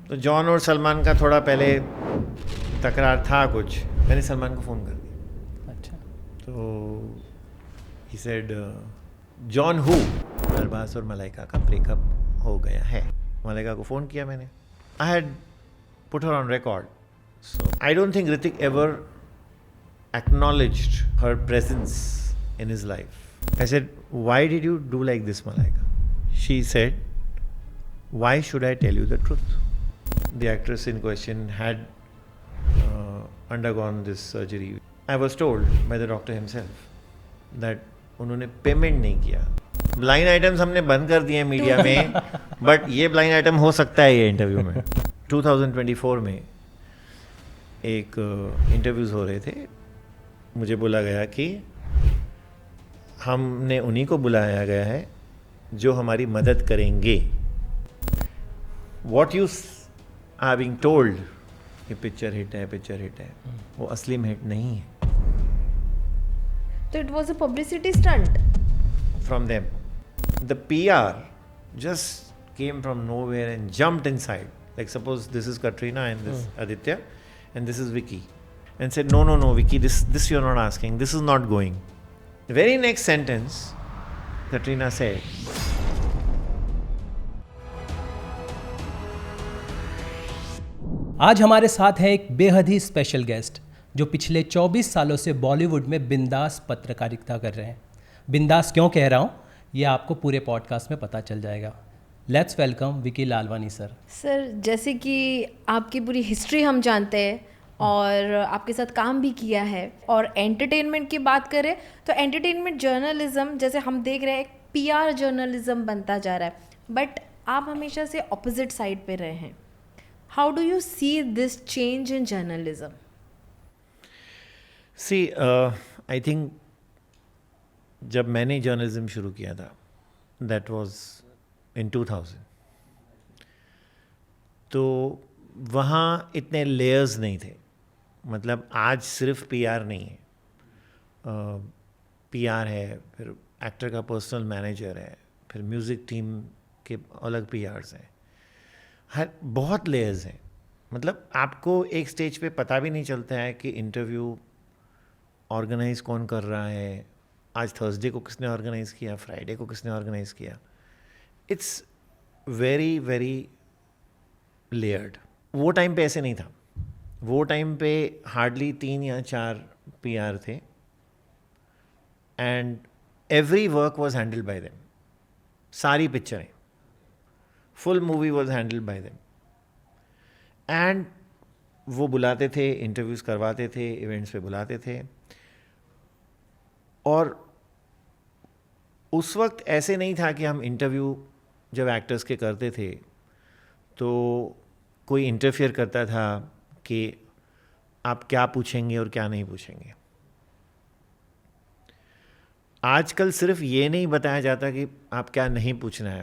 तो जॉन और सलमान का थोड़ा पहले तकरार था कुछ, मैंने सलमान को फ़ोन कर दिया। अच्छा, तो he said John who, Arbaaz और मलाइका का ब्रेकअप हो गया है। मलाइका को फ़ोन किया मैंने, I had put her on record, so I don't think Hrithik ever acknowledged her presence in his life. I said, why did you do like this, Malaika? She said, why should I tell you the truth? The actress in question had undergone this surgery. I was told by the doctor himself that उन्होंने payment नहीं किया। Blind items हमने बंद कर दिए media में, but ये blind item हो सकता है ये इंटरव्यू में। 2024 में एक इंटरव्यूज़ हो रहे थे, मुझे बोला गया कि हमने उन्हीं को बुलाया गया है जो हमारी मदद करेंगे। What you are being told कि पिक्चर हिट है, पिक्चर हिट है, वो असली में हिट नहीं है। तो it was a publicity stunt from them. The PR just came from nowhere and jumped inside. Like suppose this is Katrina and this Aditya and this is Vicky. And said, no, Vicky, this you're not asking. This is not going. The very next sentence, Katrina said, आज हमारे साथ है एक बेहद ही special guest जो पिछले 24 सालों से बॉलीवुड में बिंदास पत्रकारिता कर रहे हैं। बिंदास क्यों कह रहा हूँ ये आपको पूरे पॉडकास्ट में पता चल जाएगा। Let's welcome Vicky Lalwani sir. Sir, जैसे कि आपकी पूरी हिस्ट्री हम जानते हैं और आपके साथ काम भी किया है, और एंटरटेनमेंट की बात करें तो एंटरटेनमेंट जर्नलिज्म जैसे हम देख रहे हैं एक PR जर्नलिज्म बनता जा रहा है, बट आप हमेशा से ऑपोजिट साइड पे रहे हैं। How do you see this change in journalism? see, I think जब मैंने जर्नलिज्म शुरू किया था, दैट वाज इन 2000, तो वहाँ इतने लेयर्स नहीं थे। मतलब आज सिर्फ PR नहीं है, PR है, फिर एक्टर का पर्सनल मैनेजर है, फिर म्यूज़िक टीम के अलग PRs हैं, हर बहुत लेयर्स हैं। मतलब आपको एक स्टेज पे पता भी नहीं चलता है कि इंटरव्यू ऑर्गेनाइज कौन कर रहा है, आज थर्सडे को किसने ऑर्गेनाइज़ किया, फ्राइडे को किसने ऑर्गेनाइज़ किया। It's very very layered. वो टाइम पे ऐसे नहीं था। वो टाइम पे हार्डली 3 या 4 PR थे and every work was handled by them. सारी पिक्चरें, full movie was handled by them and वो बुलाते थे, इंटरव्यूज़ करवाते थे, इवेंट्स पे बुलाते थे। और उस वक्त ऐसे नहीं था कि हम इंटरव्यू जब एक्टर्स के करते थे तो कोई इंटरफियर करता था कि आप क्या पूछेंगे और क्या नहीं पूछेंगे। आजकल सिर्फ ये नहीं बताया जाता कि आप क्या नहीं पूछना है,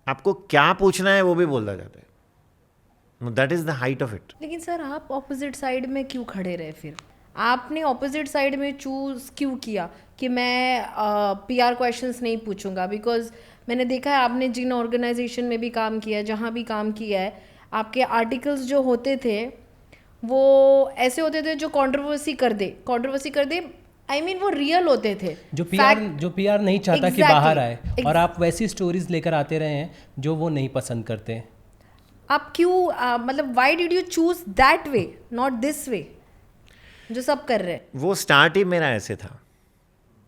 आपको क्या पूछना है वो भी बोला जाता है। That is the height of it. लेकिन सर, आप ऑपोजिट साइड में क्यों खड़े रहे? फिर आपने ऑपोजिट साइड में चूज़ क्यों किया कि मैं PR क्वेश्चंस नहीं पूछूंगा? बिकॉज मैंने देखा है आपने जिन ऑर्गेनाइजेशन में भी काम किया है, जहाँ भी काम किया है, आपके आर्टिकल्स जो होते थे वो ऐसे होते थे जो कंट्रोवर्सी कर दे। आई मीन वो रियल होते थे, जो PR नहीं चाहता कि बाहर आए, और आप वैसी स्टोरीज लेकर आते रहे हैं जो वो नहीं पसंद करते। आप क्यों मतलब why did you choose that way, not this way जो सब कर रहे हैं? वो स्टार्ट ही मेरा ऐसे था।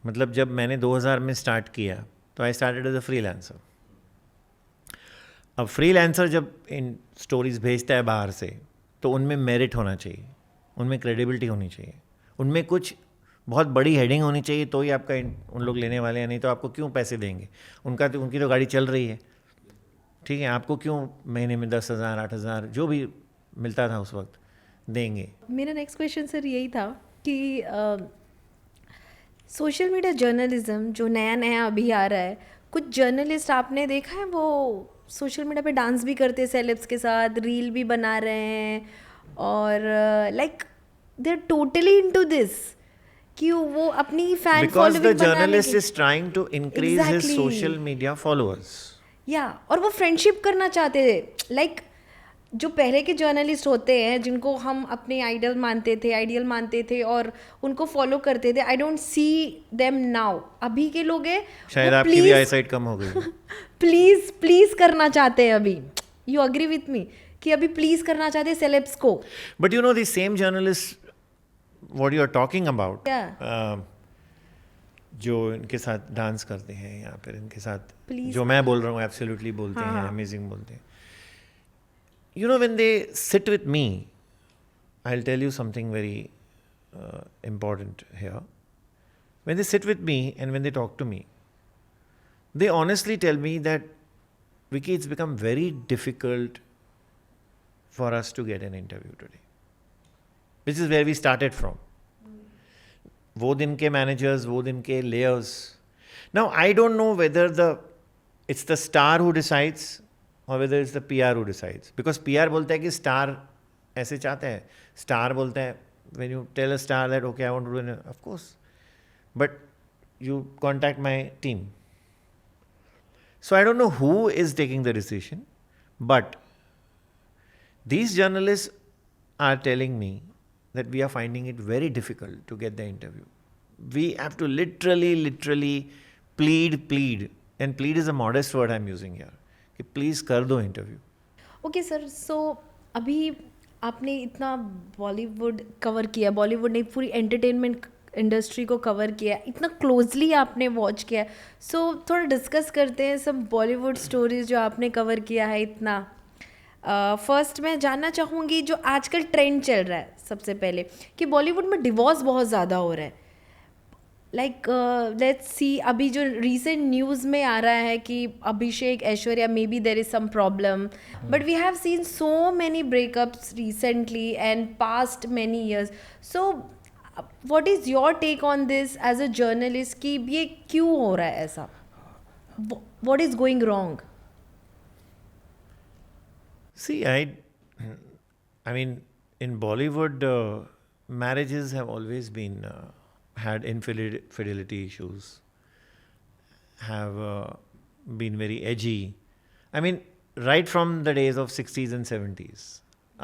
मतलब जब मैंने 2000 में स्टार्ट किया तो I started as a freelancer. अब फ्रीलांसर जब इन स्टोरीज भेजता है बाहर से तो उनमें मेरिट होना चाहिए, उनमें क्रेडिबिलिटी होनी चाहिए, उनमें कुछ बहुत बड़ी हेडिंग होनी चाहिए, तो ही आपका उन लोग लेने वाले हैं, नहीं तो आपको क्यों पैसे देंगे। उनकी तो गाड़ी चल रही है, ठीक है, आपको क्यों महीने में 10,000 8,000 जो भी मिलता था उस वक्त देंगे। मेरा नेक्स्ट क्वेश्चन सर यही था कि सोशल मीडिया जर्नलिज्म जो नया अभी आ रहा है, कुछ जर्नलिस्ट आपने देखा है वो सोशल मीडिया पे डांस भी करते हैं सेलेब्स के साथ, रील भी बना रहे हैं, और like they are totally into this कि वो अपनी fan because following the journalist is trying to increase his social media followers. या और वो फ्रेंडशिप करना चाहते थे लाइक जो पहले के जर्नलिस्ट होते हैं जिनको हम अपने आइडियल मानते थे और उनको फॉलो करते थे, I don't see them now. अभी के लोग हैं शायद आपकी भी आईसाइट कम हो गई. प्लीज करना चाहते हैं अभी. यू अग्री विथ मी कि अभी प्लीज करना चाहते हैं सेलेब्स को. But you know the same journalist what you are talking about, जो इनके साथ डांस करते हैं या फिर इनके साथ Please. जो मैं बोल रहा हूँ एब्सोल्युटली बोलते हैं, हाँ. अमेजिंग बोलते हैं. You know, when they sit with me, I'll tell you something very important here. When they sit with me and when they talk to me, they honestly tell me that, Vicky, it's become very difficult for us to get an interview today. Which is where we started from. वो दिन के managers, वो दिन के layers. Now, I don't know whether it's the star who decides or whether it's the PR who decides. Because PR बोलता है कि star ऐसे चाहते हैं. Star बोलता है, when you tell a star that, okay, I want to do it, of course. But you contact my team. So I don't know who is taking the decision, but these journalists are telling me that we are finding it very difficult to get the interview. We have to literally plead. And plead is a modest word I'm using here. कि please कर दो interview. Okay sir, सो अभी आपने इतना Bollywood cover किया, बॉलीवुड ने पूरी entertainment industry को कवर किया, इतना क्लोजली आपने वॉच किया, सो थोड़ा डिस्कस करते हैं सब बॉलीवुड स्टोरीज जो आपने कवर किया है इतना. फर्स्ट मैं जानना चाहूँगी जो आजकल ट्रेंड चल रहा है सबसे पहले कि बॉलीवुड में डिवोर्स बहुत ज़्यादा हो रहा है. लाइक लेट्स सी, अभी जो रिसेंट न्यूज़ में आ रहा है कि Abhishek Aishwarya may be there is some problem, but we have seen so many breakups recently and past many years. So what is your take on this as a journalist कि ये क्यों हो रहा है ऐसा? What is going wrong? See, I mean, in Bollywood, marriages have always been had infidelity issues, have been very edgy. I mean, right from the days of 60s and 70s,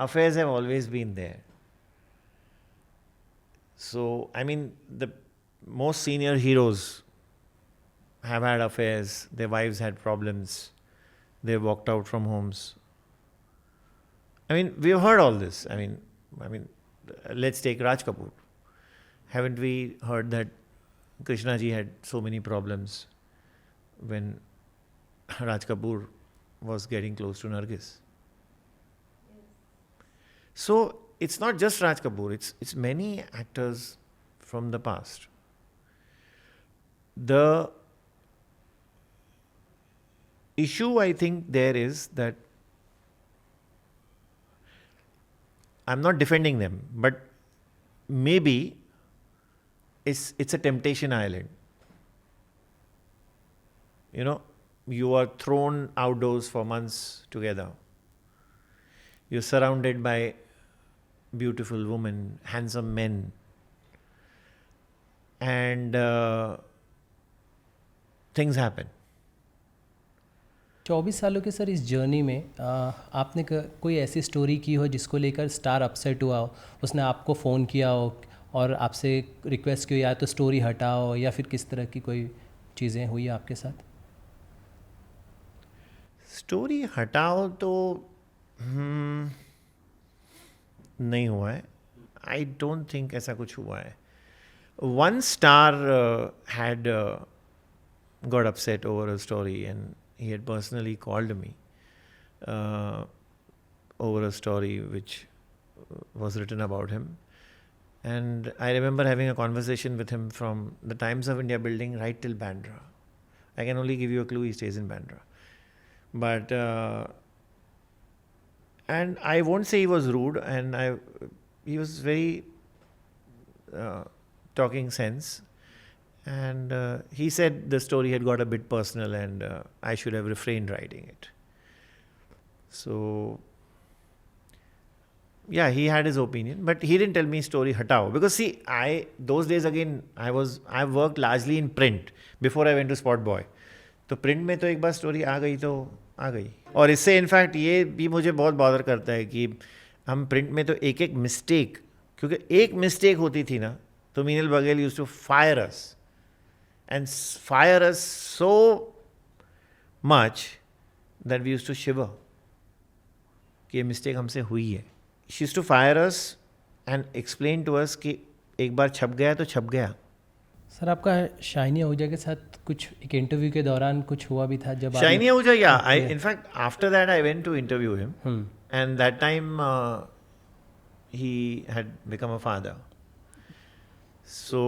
affairs have always been there. So, I mean, the most senior heroes have had affairs, their wives had problems, they walked out from homes. I mean, we've heard all this. I mean, let's take Raj Kapoor. Haven't we heard that Krishna ji had so many problems when Raj Kapoor was getting close to Nargis? So it's not just Raj Kapoor, it's many actors from the past. The issue I think there is that I'm not defending them, but maybe it's a temptation island. You know, you are thrown outdoors for months together. You're surrounded by beautiful women, handsome men, and things happen. 24 सालों के sir इस journey में आपने कोई ऐसी story की हो जिसको लेकर स्टार अपसेट हुआ हो, उसने आपको फ़ोन किया हो और आपसे रिक्वेस्ट की हो या तो स्टोरी हटाओ, या फिर किस तरह की कोई चीज़ें हुई आपके साथ? स्टोरी हटाओ तो नहीं हुआ है. आई डोंट थिंक ऐसा कुछ हुआ है. One star had got upset over a story and he had personally called me over a story which was written about him. And I remember having a conversation with him from the Times of India building right till Bandra. I can only give you a clue, he stays in Bandra. But, and I won't say he was rude, and he was very talking sense. And he said the story had got a bit personal and I should have refrained writing it. So, yeah, he had his opinion, but he didn't tell me story hatao. Because see, those days again, I worked largely in print before I went to Spot Boy. तो print में तो एक बार story आ गई तो आ गई। और इससे in fact ये भी मुझे बहुत बॉदर करता है कि हम प्रिंट में तो एक एक मिस्टेक, क्योंकि एक मिस्टेक होती थी ना तो Meenal Baghel used to fire us and fire us so much that we used to shiver कि ये मिस्टेक हमसे हुई है। She used to fire us and explain to us कि एक बार छप गया तो छप गया। सर आपका शाइनी आहूजा के साथ कुछ एक इंटरव्यू के दौरान कुछ हुआ भी था जब Shiny Ahuja, yeah. In fact, after that, I went to interview him, hmm, and that time he had become a father. So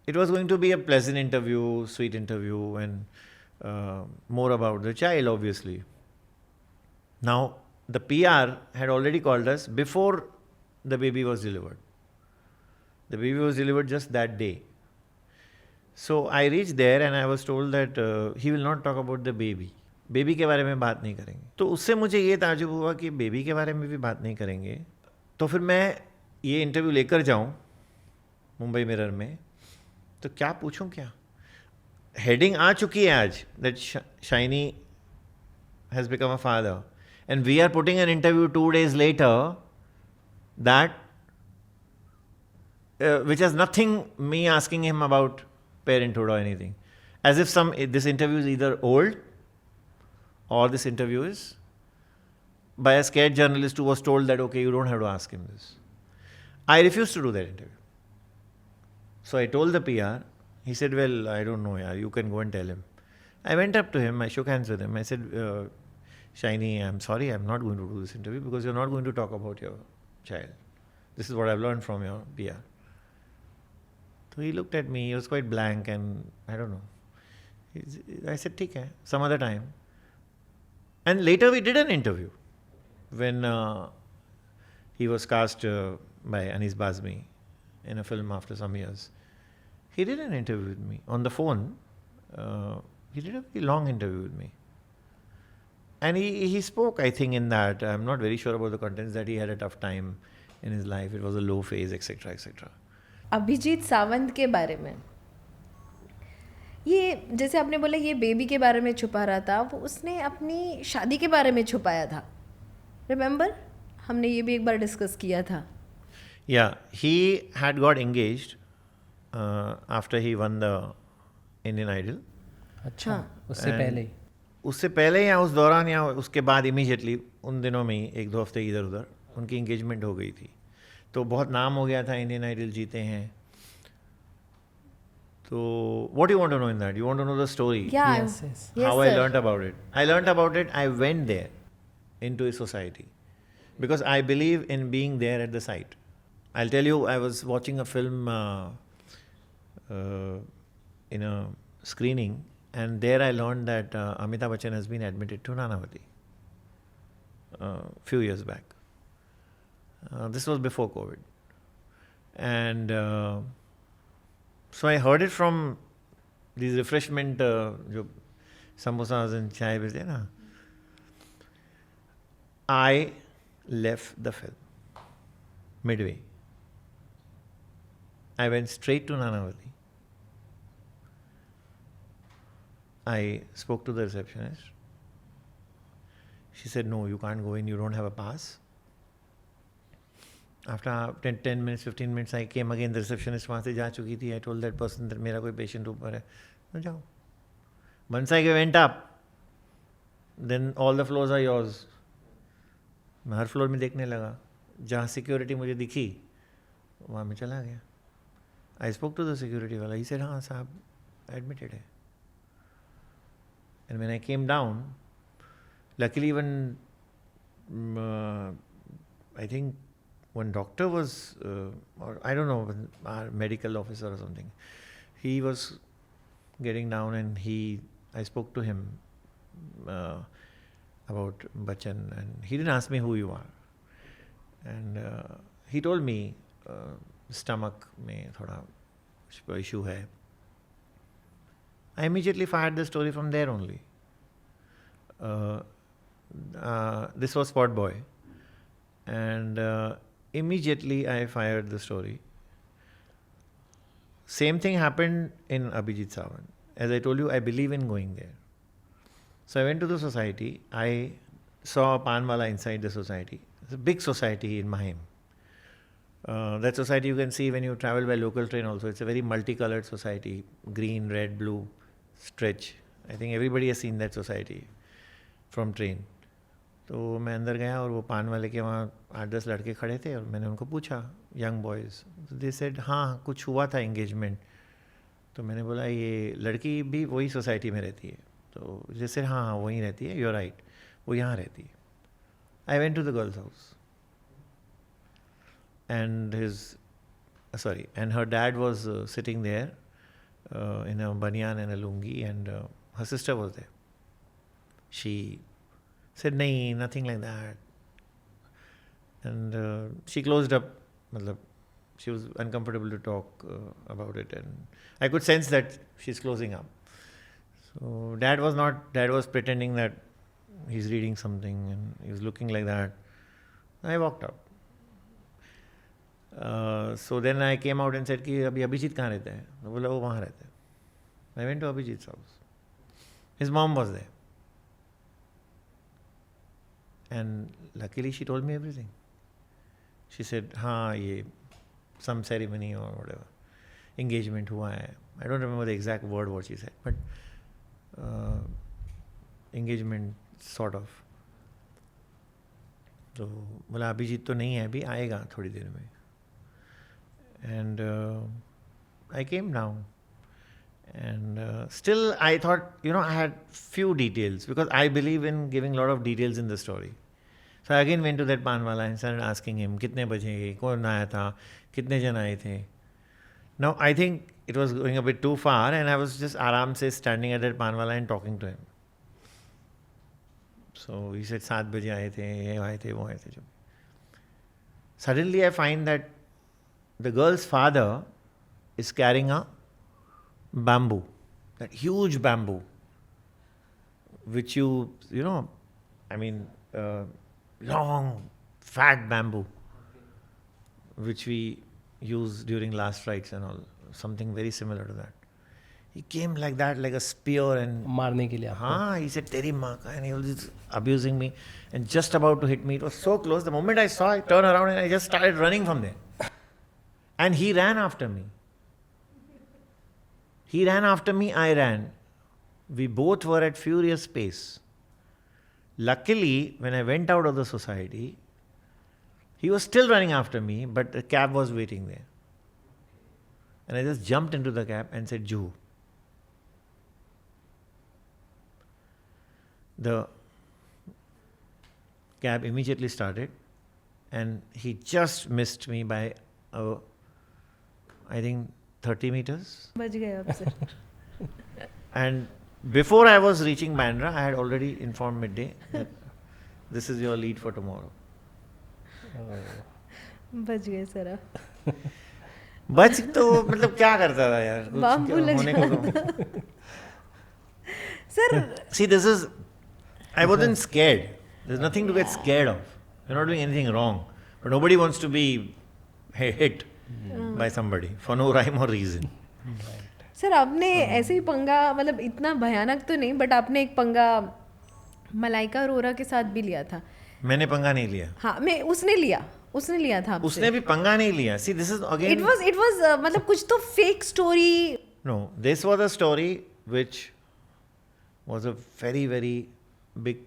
it was going to be a pleasant interview, sweet interview, and more about the child, obviously. Now, the PR had already called us before the baby was delivered. The baby was delivered just that day. So I reached there and I was told that he will not talk about the baby. Baby के बारे में बात नहीं करेंगे। तो उससे मुझे ये ताजुब हुआ कि बेबी के बारे में भी बात नहीं करेंगे, तो फिर मैं ये इंटरव्यू लेकर जाऊं मुंबई मिरर में तो क्या पूछूं क्या। हेडिंग आ चुकी है आज that Shiny has become a father and we are putting an interview 2 days later that which has nothing me asking him about parenthood or anything, as if this interview is either old or this interview is by a scared journalist who was told that okay, you don't have to ask him this. I refused to do that interview. So I told the PR. He said, well, I don't know, yaar, you can go and tell him. I went up to him, I shook hands with him. I said, Shiny, I'm sorry, I'm not going to do this interview because you're not going to talk about your child. This is what I've learned from your PR. So he looked at me, he was quite blank, and I don't know. I said, ठीक है, some other time. And later we did an interview when he was cast by Anis Bazmi in a film after some years. He did an interview with me on the phone. He did a very long interview with me. And he spoke, I think, in that. I'm not very sure about the contents, that he had a tough time in his life. It was a low phase, etc., etc. Abhijit Sawant के बारे में, ये जैसे आपने बोला ये baby के बारे में छुपा रहा था, वो उसने अपनी शादी के बारे में छुपाया था। रिमेंबर, हमने ये भी एक बार डिस्कस किया था। Yeah, he had got engaged after he won the Indian Idol. अच्छा, हाँ। उससे And पहले ही उससे पहले या उस दौरान या उसके बाद इमीडिएटली उन दिनों में ही 1-2 हफ्ते इधर उधर उनकी इंगेजमेंट हो गई थी। तो बहुत नाम हो गया था, इंडियन आइडल जीते हैं। तो what you want to know in that? You want to know the story? Yeah, Yes, yes. yes, How I sir. learnt about it. I learnt about it, I went there into a society because I believe in being there at the site. I'll tell you, I was watching a film in a screening, and there I learned that Amitabh Bachchan has been admitted to Nanavati few years back. This was before COVID. And so I heard it from these refreshment जो samosas and chai बेचते हैं ना. I left the film midway. I went straight to Nanavati. I spoke to the receptionist. She said, no, you can't go in, you don't have a pass. After 10 minutes, 15 minutes, I came again. The receptionist वहाँ से जा चुकी थी. I told that person that मेरा कोई patient ऊपर है, तो जाओ. Once I went up, then all the floors are yours. मैं हर फ्लोर में देखने लगा. जहाँ सिक्योरिटी मुझे दिखी, वहाँ मैं चला गया. I spoke to the security वाला. He said, हाँ साहब, admitted है. And when I came down, luckily when I think one doctor was, or I don't know, our medical officer or something, he was getting down and I spoke to him about Bachchan, and he didn't ask me who you are. And he told me stomach में थोड़ा issue है. I immediately fired the story from there only. This was Spot Boy. And immediately I fired the story. Same thing happened in Abhijit Sawant. As I told you, I believe in going there. So I went to the society. I saw a Panwala inside the society. It's a big society in Mahim. That society you can see when you travel by local train also. It's a very multicolored society. Green, red, blue, stretch. I think everybody has seen that society from train. तो मैं अंदर गया और वो पान वाले के वहाँ 8-10 लड़के खड़े थे और मैंने उनको पूछा, यंग बॉयज़, दे सेड हाँ कुछ हुआ था एंगेजमेंट. तो मैंने बोला ये लड़की भी वही सोसाइटी में रहती है? तो जैसे हाँ हाँ वहीं रहती है, यू आर राइट, वो यहाँ रहती है. I went to the girls house and and her dad was sitting there in a banyan and a lungi, and her sister was there. She said nahi, nothing like that, and she closed up. Matlab, she was uncomfortable to talk about it, and I could sense that she's closing up. So dad was pretending that he's reading something and he was looking like that. I walked up. So then I came out and said कि अभी अभिजीत कहाँ रहता है? तो बोला वो वहाँ रहता है. I went to Abhijit's house. His mom was there. And luckily she told me everything. She said हाँ ये some ceremony or whatever, engagement हुआ है. I don't remember the exact word what she said, but engagement sort of. तो बोला अभिजीत तो नहीं है अभी, आएगा थोड़ी देर में. And I came down, and still I thought, I had few details because I believe in giving a lot of details in the story. So I again went to that Panwala and started asking him, कितने बजे, कौन आया था, कितने जन आए थे. Now I think it was going a bit too far, and I was just आराम से standing at that Panwala and talking to him. So he said 7 बजे आए थे, ये आए थे, वो आए थे. Suddenly I find that the girl's father is carrying a bamboo, that huge bamboo, which long, fat bamboo, which we use during last rites and all, something very similar to that. He came like that, like a spear, and मारने के लिए आपको. he said Teri maa ka, and he was just abusing me and just about to hit me. It was so close. The moment I saw, I turned around and I just started running from there. And he ran after me. He ran after me, I ran. We both were at furious pace. Luckily, when I went out of the society, he was still running after me, but the cab was waiting there. And I just jumped into the cab and said, Juhu. The cab immediately started, and he just missed me by I think 30 meters. बच गए आप sir. And before I was reaching Bandra, I had already informed Midday that this is your lead for tomorrow. बच गए sir आप. बच तो मतलब क्या करता था यार, कुछ बाम्बू लग होने को तो. Sir See, I wasn't scared. There's nothing to get scared of. You're not doing anything wrong. But nobody wants to be hit by somebody for no rhyme or reason. Sir आपने ऐसे ही पंगा, मतलब इतना भयानक तो नहीं, बट आपने एक पंगा मलाइका अरोरा के साथ भी लिया था. मैंने पंगा नहीं लिया. हाँ, उसने लिया था आपसे. उसने भी पंगा नहीं लिया. See, this is again. It was मतलब कुछ तो fake story. No, this was a story which was a very, very big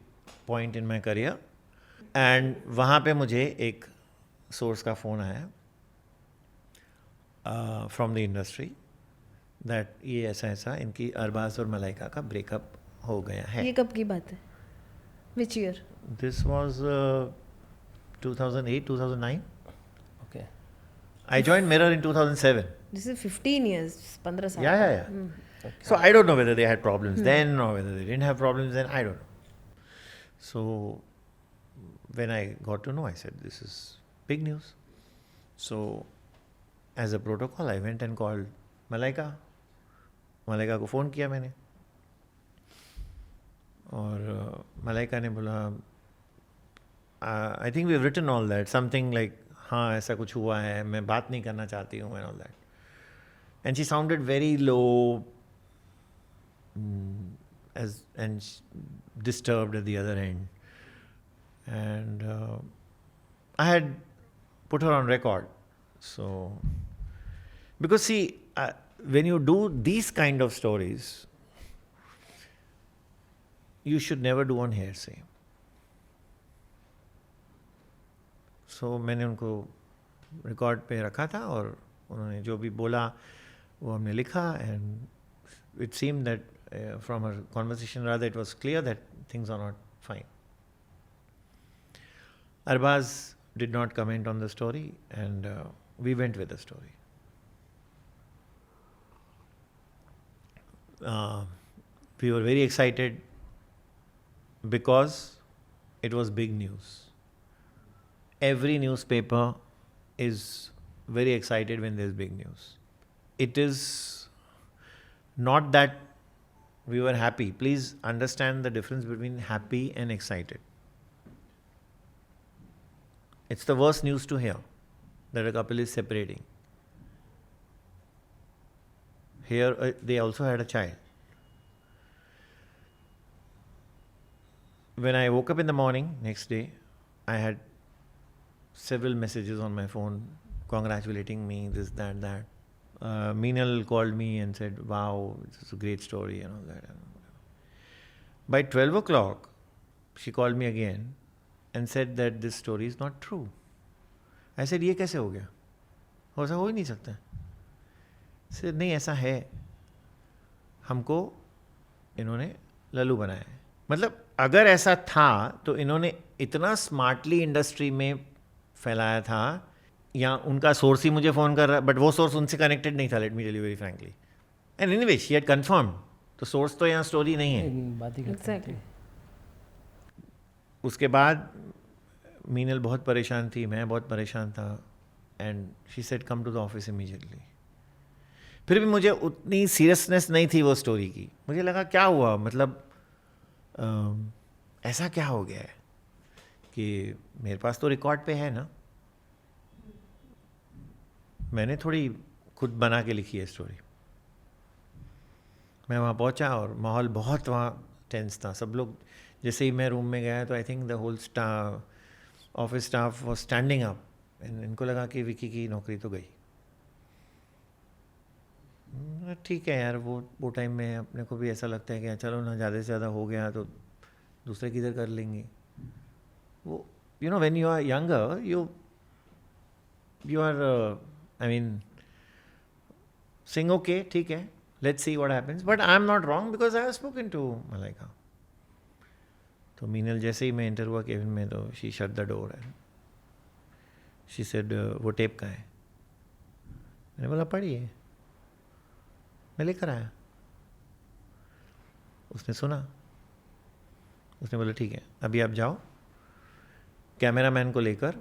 point in my career. And वहाँ पे मुझे एक सोर्स का फ़ोन आया from the industry that ये ऐसा इनकी अरबाज और मलाइका का ब्रेकअप हो गया है. ये कब की बात है? Which year? This was 2008, 2009. Okay. I joined Mirror in 2007. This is 15 years, 15 साल. Yeah. Okay. So I don't know whether they had problems then or whether they didn't have problems then. I don't know. So when I got to know, I said, this is big news. So as a protocol, I went and called Malaika. Malaika को phone किया मैंने और मलाइका ने बोला I think we have written all that, something like हाँ ऐसा कुछ हुआ है, मैं बात नहीं करना चाहती हूँ, and all that. And she sounded very low, disturbed at the other end. And I had put her on record. So, because see, when you do these kind of stories, you should never do on hearsay. So मैंने उनको record पे रखा था और उन्होंने जो भी बोला वो हमने लिखा, and it seemed that from our conversation rather it was clear that things are not fine. Arbaz did not comment on the story, and we went with the story. We were very excited because it was big news. Every newspaper is very excited when there's big news. It is not that we were happy. Please understand the difference between happy and excited. It's the worst news to hear that a couple is separating. Here they also had a child. When I woke up in the morning, next day, I had several messages on my phone congratulating me, this, that. Meenal called me and said, wow, it's a great story and all that. By 12 o'clock, she called me again and said that this story is not true. I said, ये कैसे हो गया? ऐसा हो ही नहीं सकता. Said, नहीं ऐसा है. हमको इन्होंने लल्लू बनाया है. मतलब अगर ऐसा था तो इन्होंने इतना स्मार्टली इंडस्ट्री में फैलाया था, या उनका सोर्स ही मुझे फ़ोन कर रहा है, बट वो सोर्स उनसे कनेक्टेड नहीं था, let me tell you very frankly. And anyway she had confirmed, तो सोर्स तो यहाँ स्टोरी नहीं है. बात ही करते हैं. Exactly. उसके बाद मीनल बहुत परेशान थी, मैं बहुत परेशान था, and she said come to the office immediately. फिर भी मुझे उतनी सीरियसनेस नहीं थी वो स्टोरी की. मुझे लगा क्या हुआ, मतलब ऐसा क्या हो गया है कि मेरे पास तो रिकॉर्ड पे है ना, मैंने थोड़ी खुद बना के लिखी है स्टोरी. मैं वहाँ पहुँचा और माहौल बहुत वहाँ टेंस था. सब लोग, जैसे ही मैं रूम में गया तो I think the whole office staff was standing up. इनको लगा कि विकी की नौकरी तो गई. ठीक है यार, वो टाइम में अपने को भी ऐसा लगता है कि चलो ना, ज़्यादा से ज़्यादा हो गया तो दूसरे किधर कर लेंगे. वो you know when you are younger you are I mean saying okay, ठीक है, let's see what happens, but I'm not wrong because I have spoken to Malaika. तो मीनल जैसे ही मैं एंटर हुआ केबिन में तो she shut the door and she said वो tape का है. मैंने बोला पढ़िए, मैं लेकर आया. उसने सुना, उसने बोला ठीक है, अभी आप जाओ, कैमरा मैन को लेकर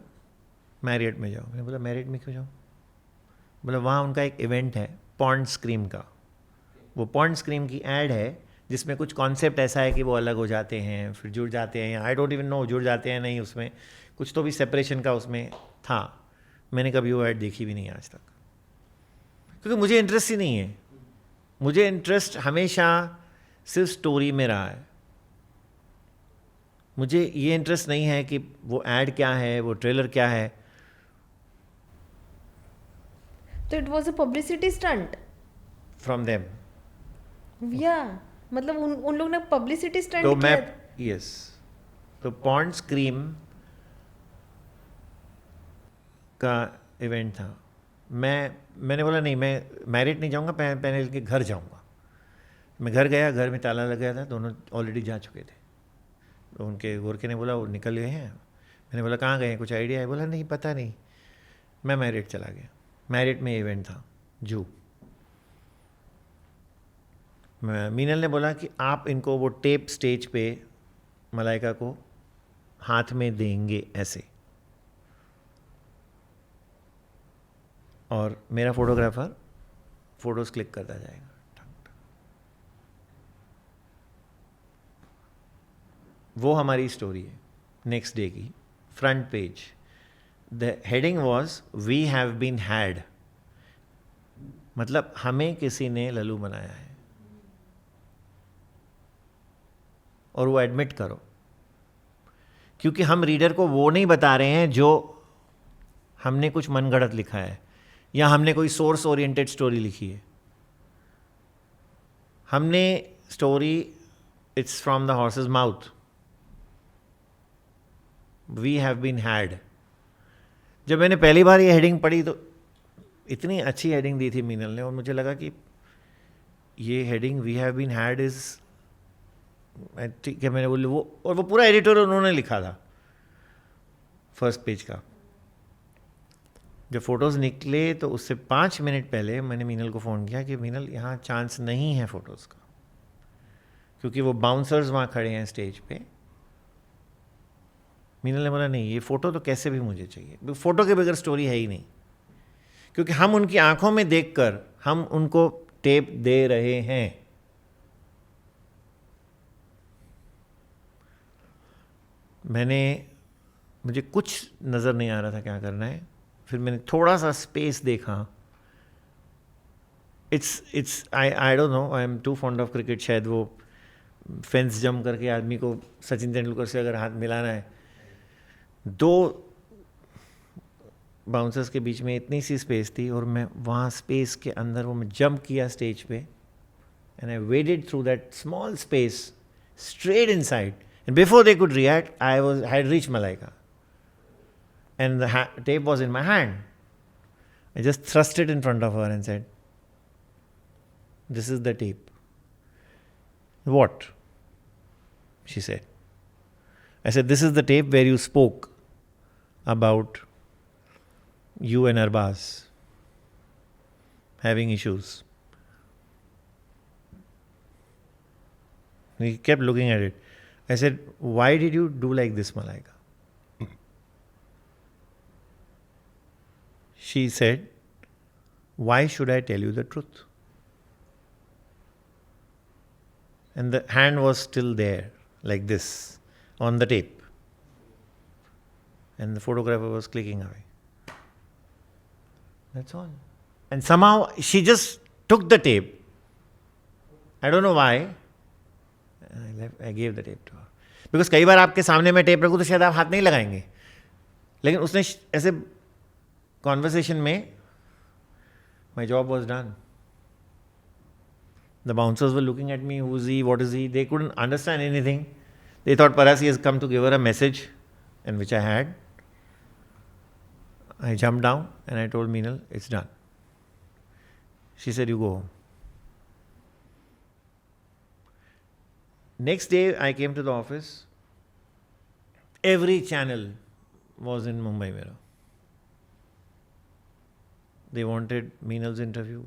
मैरियट में जाओ. मैंने बोला मैरियट में क्यों जाऊँ? बोला वहाँ उनका एक इवेंट है पॉन्ड स्क्रीम का. वो पॉन्ड स्क्रीम की एड है जिसमें कुछ कॉन्सेप्ट ऐसा है कि वो अलग हो जाते हैं, फिर जुड़ जाते हैं, आई डोंट इवन नो जुड़ जाते हैं नहीं, उसमें कुछ तो भी सेपरेशन का उसमें था. मैंने कभी वो ऐड देखी भी नहीं आज तक, क्योंकि मुझे इंटरेस्ट ही नहीं है. मुझे इंटरेस्ट हमेशा सिर्फ स्टोरी में रहा है. मुझे ये इंटरेस्ट नहीं है कि वो ऐड क्या है, वो ट्रेलर क्या है. तो it was a publicity stunt from them. या मतलब उन लोग ने पब्लिसिटी स्टंट तो मैं किया. यस, तो पॉन्ड स्क्रीम का इवेंट था. मैंने बोला नहीं, मैं मैरिट नहीं जाऊंगा, पहले के घर जाऊंगा. मैं घर गया, घर में ताला लग गया था, दोनों ऑलरेडी जा चुके थे. तो उनके गोरखे ने बोला वो निकल गए हैं. मैंने बोला कहाँ गए हैं, कुछ आइडिया है? बोला नहीं पता नहीं. मैं मैरिट चला गया. मैरिट में इवेंट था जू. मीनल ने बोला कि आप इनको वो टेप स्टेज पे मलाइका को हाथ में देंगे ऐसे, और मेरा फोटोग्राफर फोटोज क्लिक करता जाएगा. वो हमारी स्टोरी है नेक्स्ट डे की. Front page, the heading was we have been had, मतलब हमें किसी ने लल्लू बनाया है. और वो एडमिट करो, क्योंकि हम रीडर को वो नहीं बता रहे हैं जो हमने कुछ मनगढ़ंत लिखा है या हमने कोई सोर्स ओरिएंटेड स्टोरी लिखी है. हमने story, it's from the horse's mouth. We have been had. जब मैंने पहली बार ये हेडिंग पढ़ी तो इतनी अच्छी हेडिंग दी थी मीनल ने, और मुझे लगा कि ये heading we have been had is, ठीक है, मैंने बोली वो, और वो पूरा एडिटर उन्होंने लिखा था फर्स्ट पेज का. जब फोटोज़ निकले तो उससे 5 मिनट पहले मैंने मीनल को फ़ोन किया कि मीनल यहाँ चांस नहीं है फ़ोटोज़ का, क्योंकि वो बाउंसर्स वहाँ खड़े हैं स्टेज पे. मीनल ने बोला नहीं, ये फ़ोटो तो कैसे भी मुझे चाहिए, फ़ोटो के बगैर स्टोरी है ही नहीं, क्योंकि हम उनकी आंखों में देखकर हम उनको टेप दे रहे हैं. मुझे कुछ नज़र नहीं आ रहा था क्या करना है. फिर मैंने थोड़ा सा स्पेस देखा. I don't know, I am too fond of cricket. शायद वो फेंस जंप करके आदमी को सचिन तेंदुलकर से अगर हाथ मिलाना है, 2 बाउंसर्स के बीच में इतनी सी स्पेस थी, और मैं वहाँ स्पेस के अंदर वो मैं जंप किया स्टेज पे, and I वेडेड through that small space straight inside, and before they could react I had reached Malaika, and the tape was in my hand. I just thrust it in front of her and said, "This is the tape." "What?" she said. I said, "This is the tape where you spoke about you and Arbaz having issues." He kept looking at it. I said, "Why did you do like this, Malaika?" She said, "Why should I tell you the truth?" And the hand was still there, like this, on the tape. And the photographer was clicking away. That's all. And somehow she just took the tape. I don't know why. I gave the tape to her. Because कई बार आपके सामने मैं tape रखूँ तो शायद आप हाथ नहीं लगाएंगे. लेकिन उसने ऐसे कॉन्वर्सेशन में, my job was done. The bouncers were looking at me, who is he, what is he? They couldn't understand anything. They thought perhaps he has come to give her a message, and which I had. I jumped down and I told Meenal, it's done. She said, you go home. Next day I came to the office. Every channel was in Mumbai Mirror. They wanted Meenal's interview.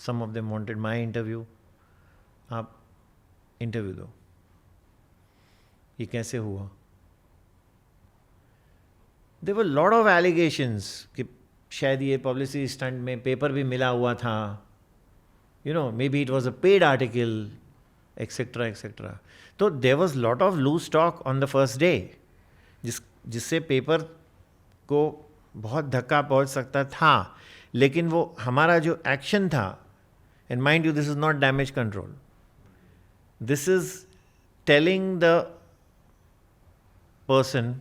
Some of them wanted my interview. आप interview दो, ये कैसे हुआ? There were lot of allegations कि शायद ये publicity stunt में paper भी मिला हुआ था. You know, maybe it was a paid article, etc. etc. तो there was lot of loose talk on the first day, जिससे पेपर को बहुत धक्का पहुंच सकता था. लेकिन वो हमारा जो एक्शन था, and mind you this is not damage control, this is telling the person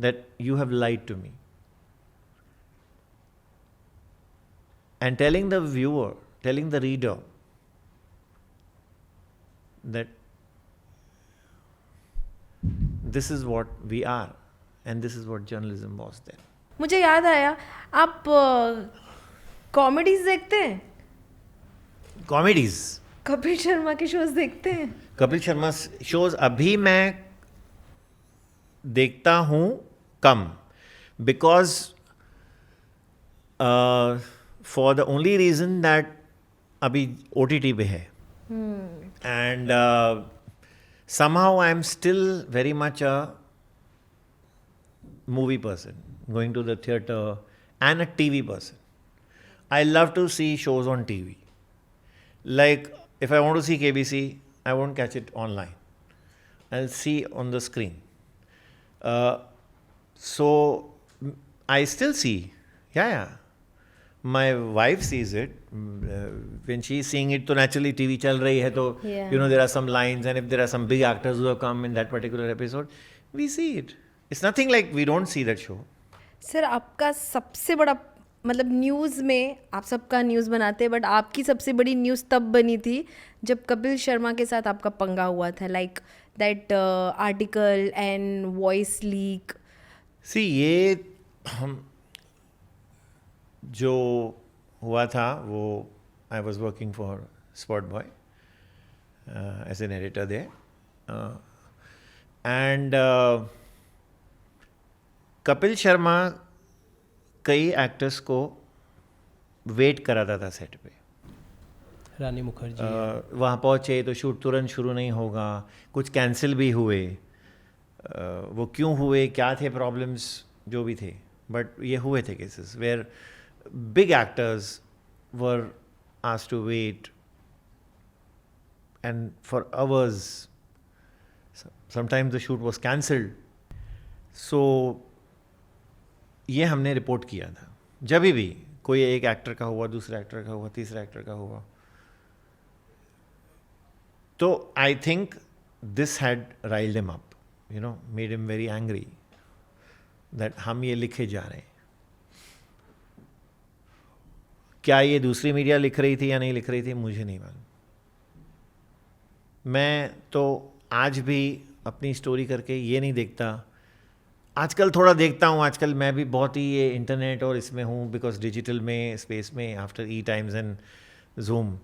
that you have lied to me, and telling the viewer, telling the reader that this is what we are and this is what journalism was then. मुझे याद आया, आप comedies देखते हैं? Comedies, Kapil Sharma के shows देखते हैं? Kapil Sharma shows अभी मैं देखता हूँ कम, because for the only reason that अभी OTT पे है, and somehow I am still very much a movie person, going to the theatre, and a TV person. I love to see shows on TV. Like, if I want to see KBC, I won't catch it online. I'll see on the screen. So, I still see. Yeah. my wife sees it. When she's seeing it, तो naturally TV चल रही है, तो Yeah. you know there are some lines, and if there are some big actors who have come in that particular episode, we see it. It's nothing like we don't see that show. Sir आपका सबसे बड़ा मतलब news में आप सबका news बनाते हैं, but आपकी सबसे बड़ी न्यूज़ तब बनी थी जब कपिल शर्मा के साथ आपका पंगा हुआ था, like that article and voice leak. See, ये हम जो हुआ था वो I was working for Spot Boy as an editor there, and Kapil Sharma कई एक्टर्स को वेट कराता था सेट पे. रानी मुखर्जी वहाँ पहुँचे तो शूट तुरंत शुरू नहीं होगा, कुछ कैंसिल भी हुए. वो क्यों हुए, क्या थे प्रॉब्लम्स, जो भी थे, बट ये हुए थे cases where big actors were asked to wait and for hours. Sometimes the shoot was cancelled. So ये हमने रिपोर्ट किया था. जब भी कोई एक एक्टर का हुआ, दूसरे एक्टर का हुआ, तीसरे एक्टर का हुआ, तो I think this had riled him up, you know, made him very angry that हम ये लिखे जा रहे हैं. क्या ये दूसरी मीडिया लिख रही थी या नहीं लिख रही थी मुझे नहीं मालूम. मैं तो आज भी अपनी स्टोरी करके ये नहीं देखता. आजकल थोड़ा देखता हूँ, आजकल मैं भी बहुत ही ये इंटरनेट और इसमें हूँ, बिकॉज डिजिटल में स्पेस में after E times and zoom,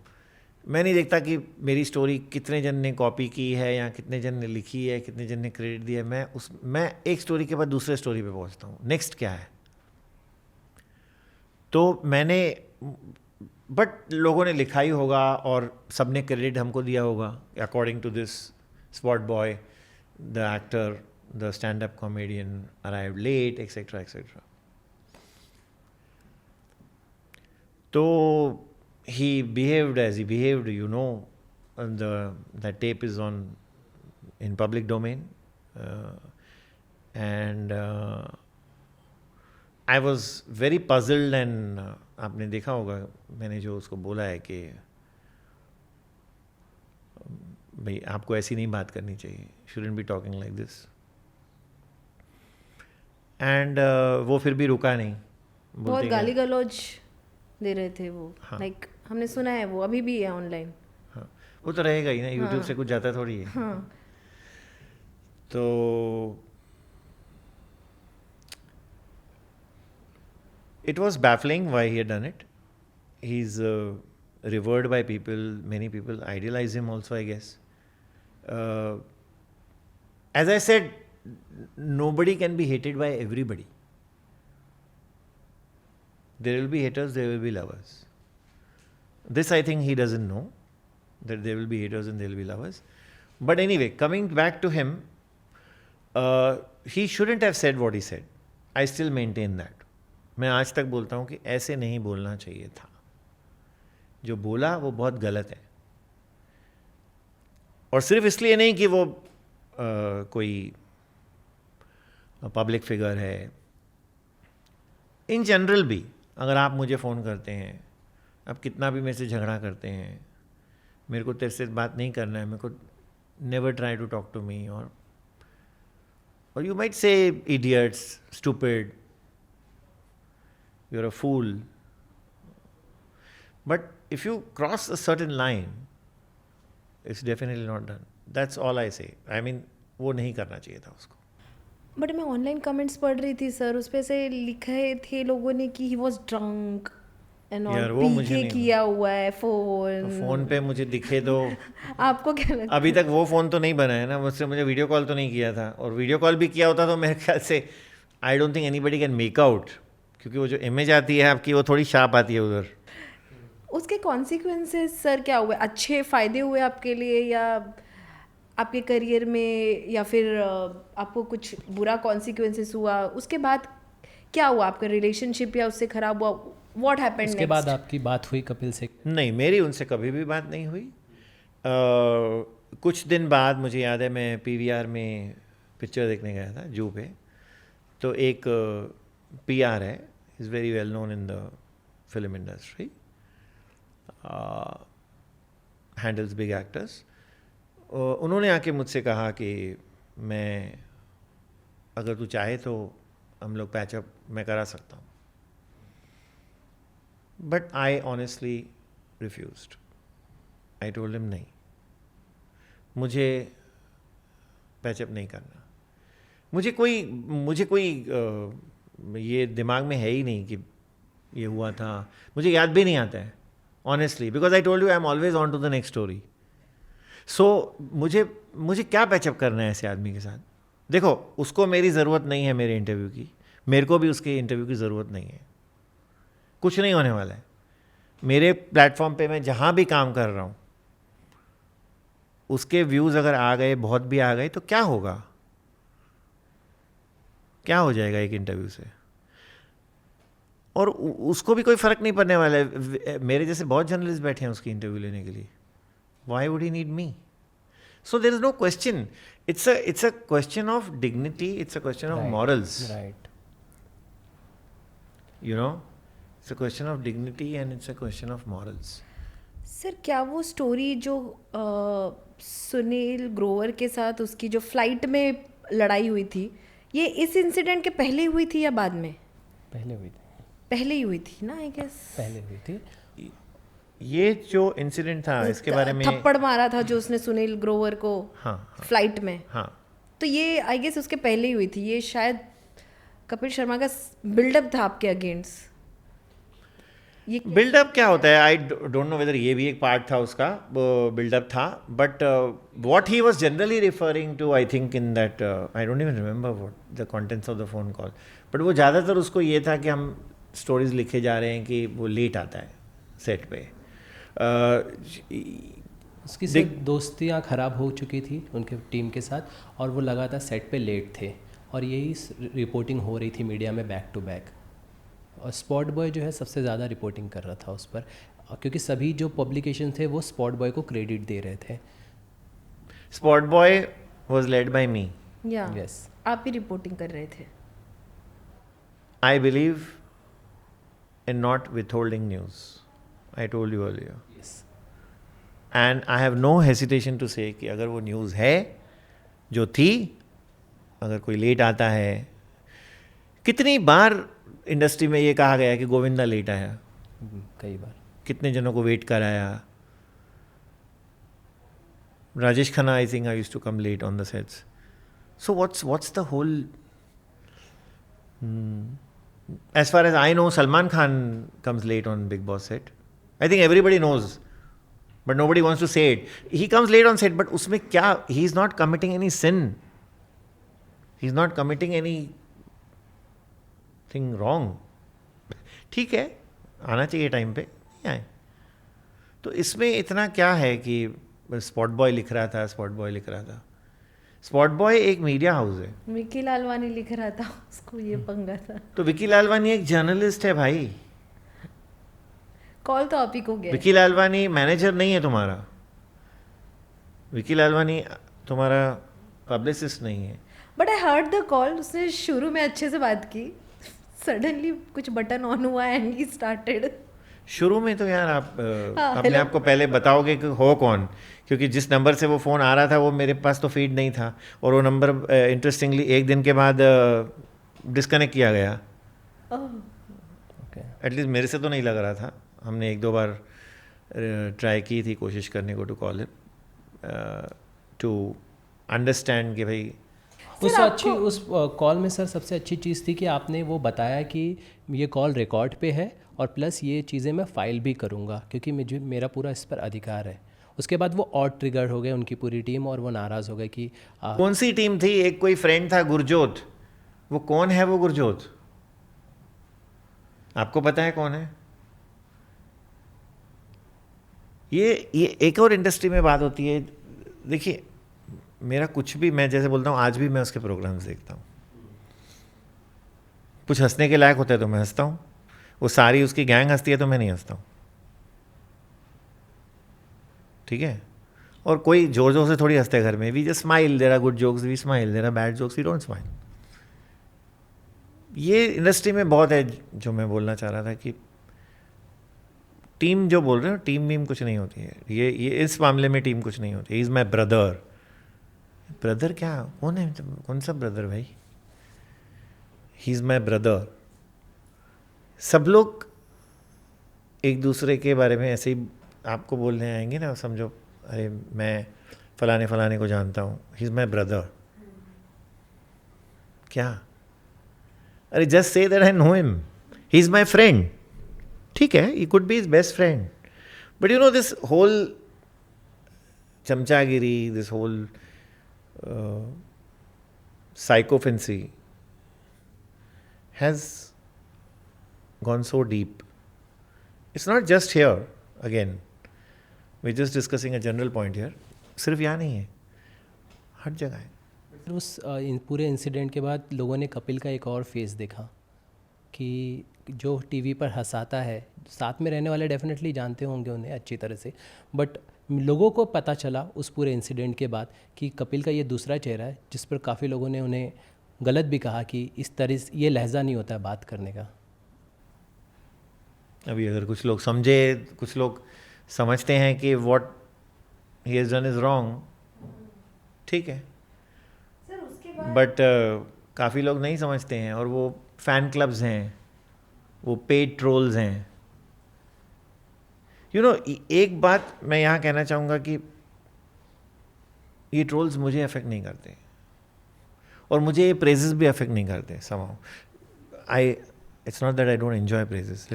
मैं नहीं देखता कि मेरी स्टोरी कितने जन ने कॉपी की है या कितने जन ने लिखी है, कितने जन ने क्रेडिट दिया है. मैं एक स्टोरी के बाद दूसरे स्टोरी पे पहुंचता हूँ, नेक्स्ट क्या है. तो मैंने, बट लोगों ने लिखा ही होगा और सबने क्रेडिट हमको दिया होगा according to this spot boy, the actor, the stand up comedian arrived late, etcetera etcetera. तो he behaved as he behaved, you know, and that tape is in public domain, and I was very puzzled. And आपने देखा होगा मैंने जो उसको बोला है कि भाई आपको ऐसी नहीं बात करनी चाहिए, shouldn't be talking like this. And वो फिर भी रुका नहीं, बहुत गाली गलौज दे रहे थे वो. हाँ. लाइक हमने सुना है, वो अभी भी है ऑनलाइन. हाँ, वो तो रहेगा ही ना, यूट्यूब हाँ. से कुछ जाता थोड़ी है. हाँ. तो it was baffling why he had done it. He's revered by people, many people idolize him also, I guess. As I said, nobody can be hated by everybody. There will be haters, there will be lovers. This I think he doesn't know, that there will be haters and there will be lovers. But anyway, coming back to him, he shouldn't have said what he said. I still maintain that. मैं आज तक बोलता हूँ कि ऐसे नहीं बोलना चाहिए था. जो बोला वो बहुत गलत है. और सिर्फ इसलिए नहीं कि वो कोई पब्लिक फिगर है. इन जनरल भी अगर आप मुझे फ़ोन करते हैं, आप कितना भी मेरे से झगड़ा करते हैं, मेरे को तेरे से बात नहीं करना है, मेरे को never try to talk to me, और you might say idiots, stupid, you're a fool. But if you cross a certain line, it's definitely not done. That's all I say. I mean, वो नहीं करना चाहिए था उसको. But मैं online comments पढ़ रही थी सर, उस पे से लिखे थे लोगों ने कि ही वाज ड्रंक एंड यार, ऑल, वो पी मुझे के नहीं किया हुआ है फोन. फ़ोन पे मुझे दिखे तो आपको क्या लगता अभी तक वो फ़ोन तो नहीं बना है ना मुझसे. मुझे वीडियो कॉल तो नहीं किया था, और वीडियो कॉल भी किया होता तो मेरे ख्याल से I don't think anybody can make out, क्योंकि वो जो इमेज आती है आपकी वो थोड़ी शार्प आती है उधर. उसके कॉन्सिक्वेंसेस सर क्या हुए? अच्छे फ़ायदे हुए आपके लिए या आपके करियर में, या फिर आपको कुछ बुरा कॉन्सिक्वेंसेस हुआ? उसके बाद क्या हुआ? आपका रिलेशनशिप या उससे ख़राब हुआ? व्हाट हैपेंड उसके बाद आपकी बात हुई कपिल से? नहीं, मेरी उनसे कभी भी बात नहीं हुई. कुछ दिन बाद मुझे याद है मैं PVR में पिक्चर देखने गया था जू पे. तो एक PR है, is very well known in the film industry, handles big actors. उन्होंने आके मुझसे कहा कि मैं, अगर तू चाहे तो हम लोग पैचअप मैं करा सकता हूँ. But I honestly refused. I told him नहीं, मुझे पैचअप नहीं करना. मुझे कोई ये दिमाग में है ही नहीं कि ये हुआ था. मुझे याद भी नहीं आता है honestly, because I told you I am always on to the next story. So मुझे क्या पैचअप करना है ऐसे आदमी के साथ. देखो, उसको मेरी ज़रूरत नहीं है मेरे इंटरव्यू की, मेरे को भी उसके इंटरव्यू की ज़रूरत नहीं है. कुछ नहीं होने वाला है. मेरे प्लेटफॉर्म पे मैं जहाँ भी काम कर रहा हूँ, उसके व्यूज़ अगर आ गए, बहुत भी आ गए, तो क्या होगा, क्या हो जाएगा एक इंटरव्यू से. और उसको भी कोई फ़र्क नहीं पड़ने वाला है. मेरे जैसे बहुत जर्नलिस्ट बैठे हैं उसकी इंटरव्यू लेने के लिए. Why would he need me? So there is no question. It's a question of dignity, it's a question of morals. Right. You know, it's a question of dignity and it's a question of morals. Sir, क्या वो story जो सुनील ग्रोवर के साथ उसकी जो flight में लड़ाई हुई थी, ये इस इंसिडेंट के पहले हुई थी या बाद में? पहले हुई थी. पहले ही हुई थी ना, आई गेस. पहले हुई थी. ये जो इंसिडेंट था इसके बारे में, थप्पड़ मारा था जो उसने सुनील ग्रोवर को हाँ फ्लाइट में, हाँ, तो ये आई गेस उसके पहले ही हुई थी. ये शायद कपिल शर्मा का बिल्डअप था आपके अगेंस्ट. ये बिल्डअप क्या होता है, आई डोंट नो वेदर ये भी एक पार्ट था उसका, बिल्डअप था. But what he was generally referring to, I think in that, I don't even remember what the contents of the phone call, but वो ज़्यादातर उसको ये था कि हम स्टोरीज लिखे जा रहे हैं कि वो लेट आता है सेट पे. उसकी सिर्फ दोस्तियाँ ख़राब हो चुकी थी उनके टीम के साथ, और वो लगातार सेट पे लेट थे, और यही रिपोर्टिंग हो रही थी मीडिया में बैक टू बैक. और स्पॉट बॉय जो है सबसे ज़्यादा रिपोर्टिंग कर रहा था उस पर, क्योंकि सभी जो पब्लिकेशन थे वो स्पॉट बॉय को क्रेडिट दे रहे थे. Spot boy was led by me. या Yes. आप ही रिपोर्टिंग कर रहे थे. I believe in not withholding news. I told you earlier. Yes. And I have no hesitation to say कि अगर वो न्यूज़ है जो थी, अगर कोई लेट आता है, कितनी बार इंडस्ट्री में ये कहा गया कि गोविंदा लेट आया, कई बार. कितने जनों को वेट कराया. Rajesh Khanna, I think I used to come late on the sets. So what's the whole... As far as I know, Salman Khan comes late on Big Boss set. I think everybody knows, but nobody wants to say it. He comes late on set, but उसमें क्या? He is not committing any sin. He is not committing anything wrong. ठीक है, आना चाहिए time पे, नहीं आए. तो इसमें इतना क्या है कि स्पॉट बॉय लिख रहा था, स्पॉट बॉय लिख रहा था. स्पॉट बॉय एक मीडिया हाउस है. विकी लालवानी लिख रहा था, उसको ये पंगा था. तो विकी लालवानी एक जर्नलिस्ट है भाई. कॉल तो आप ही को गया. विकी लालवानी मैनेजर नहीं है तुम्हारा. विकी लालवानी तुम्हारा पब्लिसिस्ट नहीं है. But I heard the call. उसने शुरू में अच्छे से बात की, सडनली कुछ बटन ऑन हुआ एंड ही स्टार्टेड. शुरू में तो यार आप हाँ, अपने आप को पहले बताओगे कि हो कौन, क्योंकि जिस नंबर से वो फ़ोन आ रहा था वो मेरे पास तो फीड नहीं था, और वो नंबर इंटरेस्टिंगली एक दिन के बाद डिस्कनेक्ट किया गया. Okay. एटलीस्ट मेरे से तो नहीं लग रहा था. हमने एक दो बार ट्राई की थी, कोशिश करने को to call him to understand कि भाई. उस कॉल में सर सबसे अच्छी चीज़ थी कि आपने वो बताया कि ये कॉल रिकॉर्ड पे है, और प्लस ये चीज़ें मैं फ़ाइल भी करूँगा क्योंकि मेरा पूरा इस पर अधिकार है. उसके बाद वो और ट्रिगर हो गए उनकी पूरी टीम, और वो नाराज़ हो गए कि कौन सी टीम थी? एक कोई फ्रेंड था गुरजोत. वो कौन है वो गुरजोत? आपको पता है कौन है? ये एक और इंडस्ट्री में बात होती है. देखिए, मेरा कुछ भी, मैं जैसे बोलता हूँ, आज भी मैं उसके प्रोग्राम्स देखता हूँ. कुछ हंसने के लायक होता है तो मैं हंसता हूँ. वो सारी उसकी गैंग हंसती है तो मैं नहीं हंसता हूँ. ठीक है. और कोई जोर जोर से थोड़ी हंसते हैं घर में. We just smile. There are good jokes, we smile. There are bad jokes, we don't smile. ये इंडस्ट्री में बहुत है. जो मैं बोलना चाह रहा था कि टीम जो बोल रहे हो, टीम वीम कुछ नहीं होती है। ये इस मामले में टीम कुछ नहीं होती। ही इज़ माई ब्रदर। ब्रदर क्या, कौन है, कौन सा ब्रदर भाई? ही इज़ माई ब्रदर। सब लोग एक दूसरे के बारे में ऐसे ही आपको बोलने आएंगे ना, समझो अरे मैं फलाने फलाने को जानता हूँ, ही इज़ माई ब्रदर। क्या? अरे just say that I know him, he is my friend. ठीक है, he could be his best friend, but you know this whole चमचागिरी, this whole psychophancy has gone so deep. It's not just here. Again, we're just discussing a general point here. सिर्फ यहाँ नहीं है, हर जगह है। उस पूरे इंसिडेंट के बाद लोगों ने कपिल का एक और फेस देखा कि जो टीवी पर हंसाता है, साथ में रहने वाले डेफिनेटली जानते होंगे उन्हें अच्छी तरह से, बट लोगों को पता चला उस पूरे इंसिडेंट के बाद कि कपिल का ये दूसरा चेहरा है, जिस पर काफ़ी लोगों ने उन्हें गलत भी कहा कि इस तरह से ये लहजा नहीं होता है बात करने का। अभी अगर कुछ लोग समझे, कुछ लोग समझते हैं कि what he has done is wrong, ठीक है, बट काफ़ी लोग नहीं समझते हैं, और वो फ़ैन क्लब्स हैं, वो पेड ट्रोल्स हैं। यू नो, एक बात मैं यहाँ कहना चाहूँगा कि ये ट्रोल्स मुझे अफेक्ट नहीं करते, और मुझे ये प्रेजेस भी अफेक्ट नहीं करते somehow. It's not that I don't enjoy praises,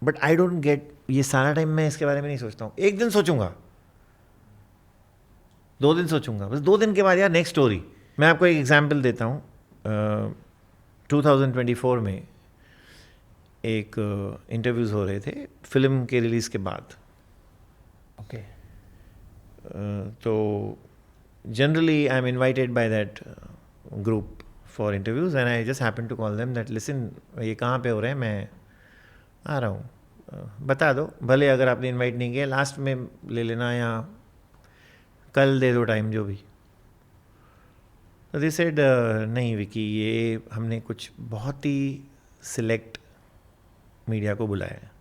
but I don't get, ये सारा टाइम मैं इसके बारे में नहीं सोचता हूँ। एक दिन सोचूंगा, 2 दिन सोचूंगा, बस 2 दिन के बाद यार नेक्स्ट स्टोरी। मैं आपको एक एग्जांपल देता हूँ। 2024 में एक इंटरव्यूज़ हो रहे थे फिल्म के रिलीज़ के बाद। ओके। तो generally I am invited by that group for interviews, and I just happen to call them that listen, ये कहाँ पे हो रहे हैं, मैं आ रहा हूँ, बता दो, भले अगर आपने इनवाइट नहीं किया लास्ट में ले लेना या कल दे दो टाइम, जो भी। तो दे सेड नहीं विकी, ये हमने कुछ बहुत ही सिलेक्ट मीडिया को बुलाया है।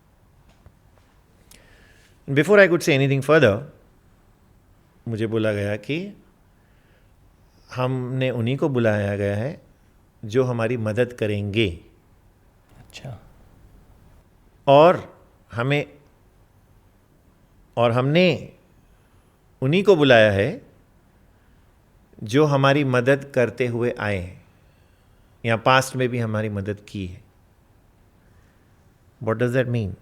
Before I could say anything further, मुझे बोला गया कि हमने उन्हीं को बुलाया गया है जो हमारी मदद करेंगे। अच्छा। और हमने उन्हीं को बुलाया है जो हमारी मदद करते हुए आए हैं, या पास्ट में भी हमारी मदद की है। What does that mean?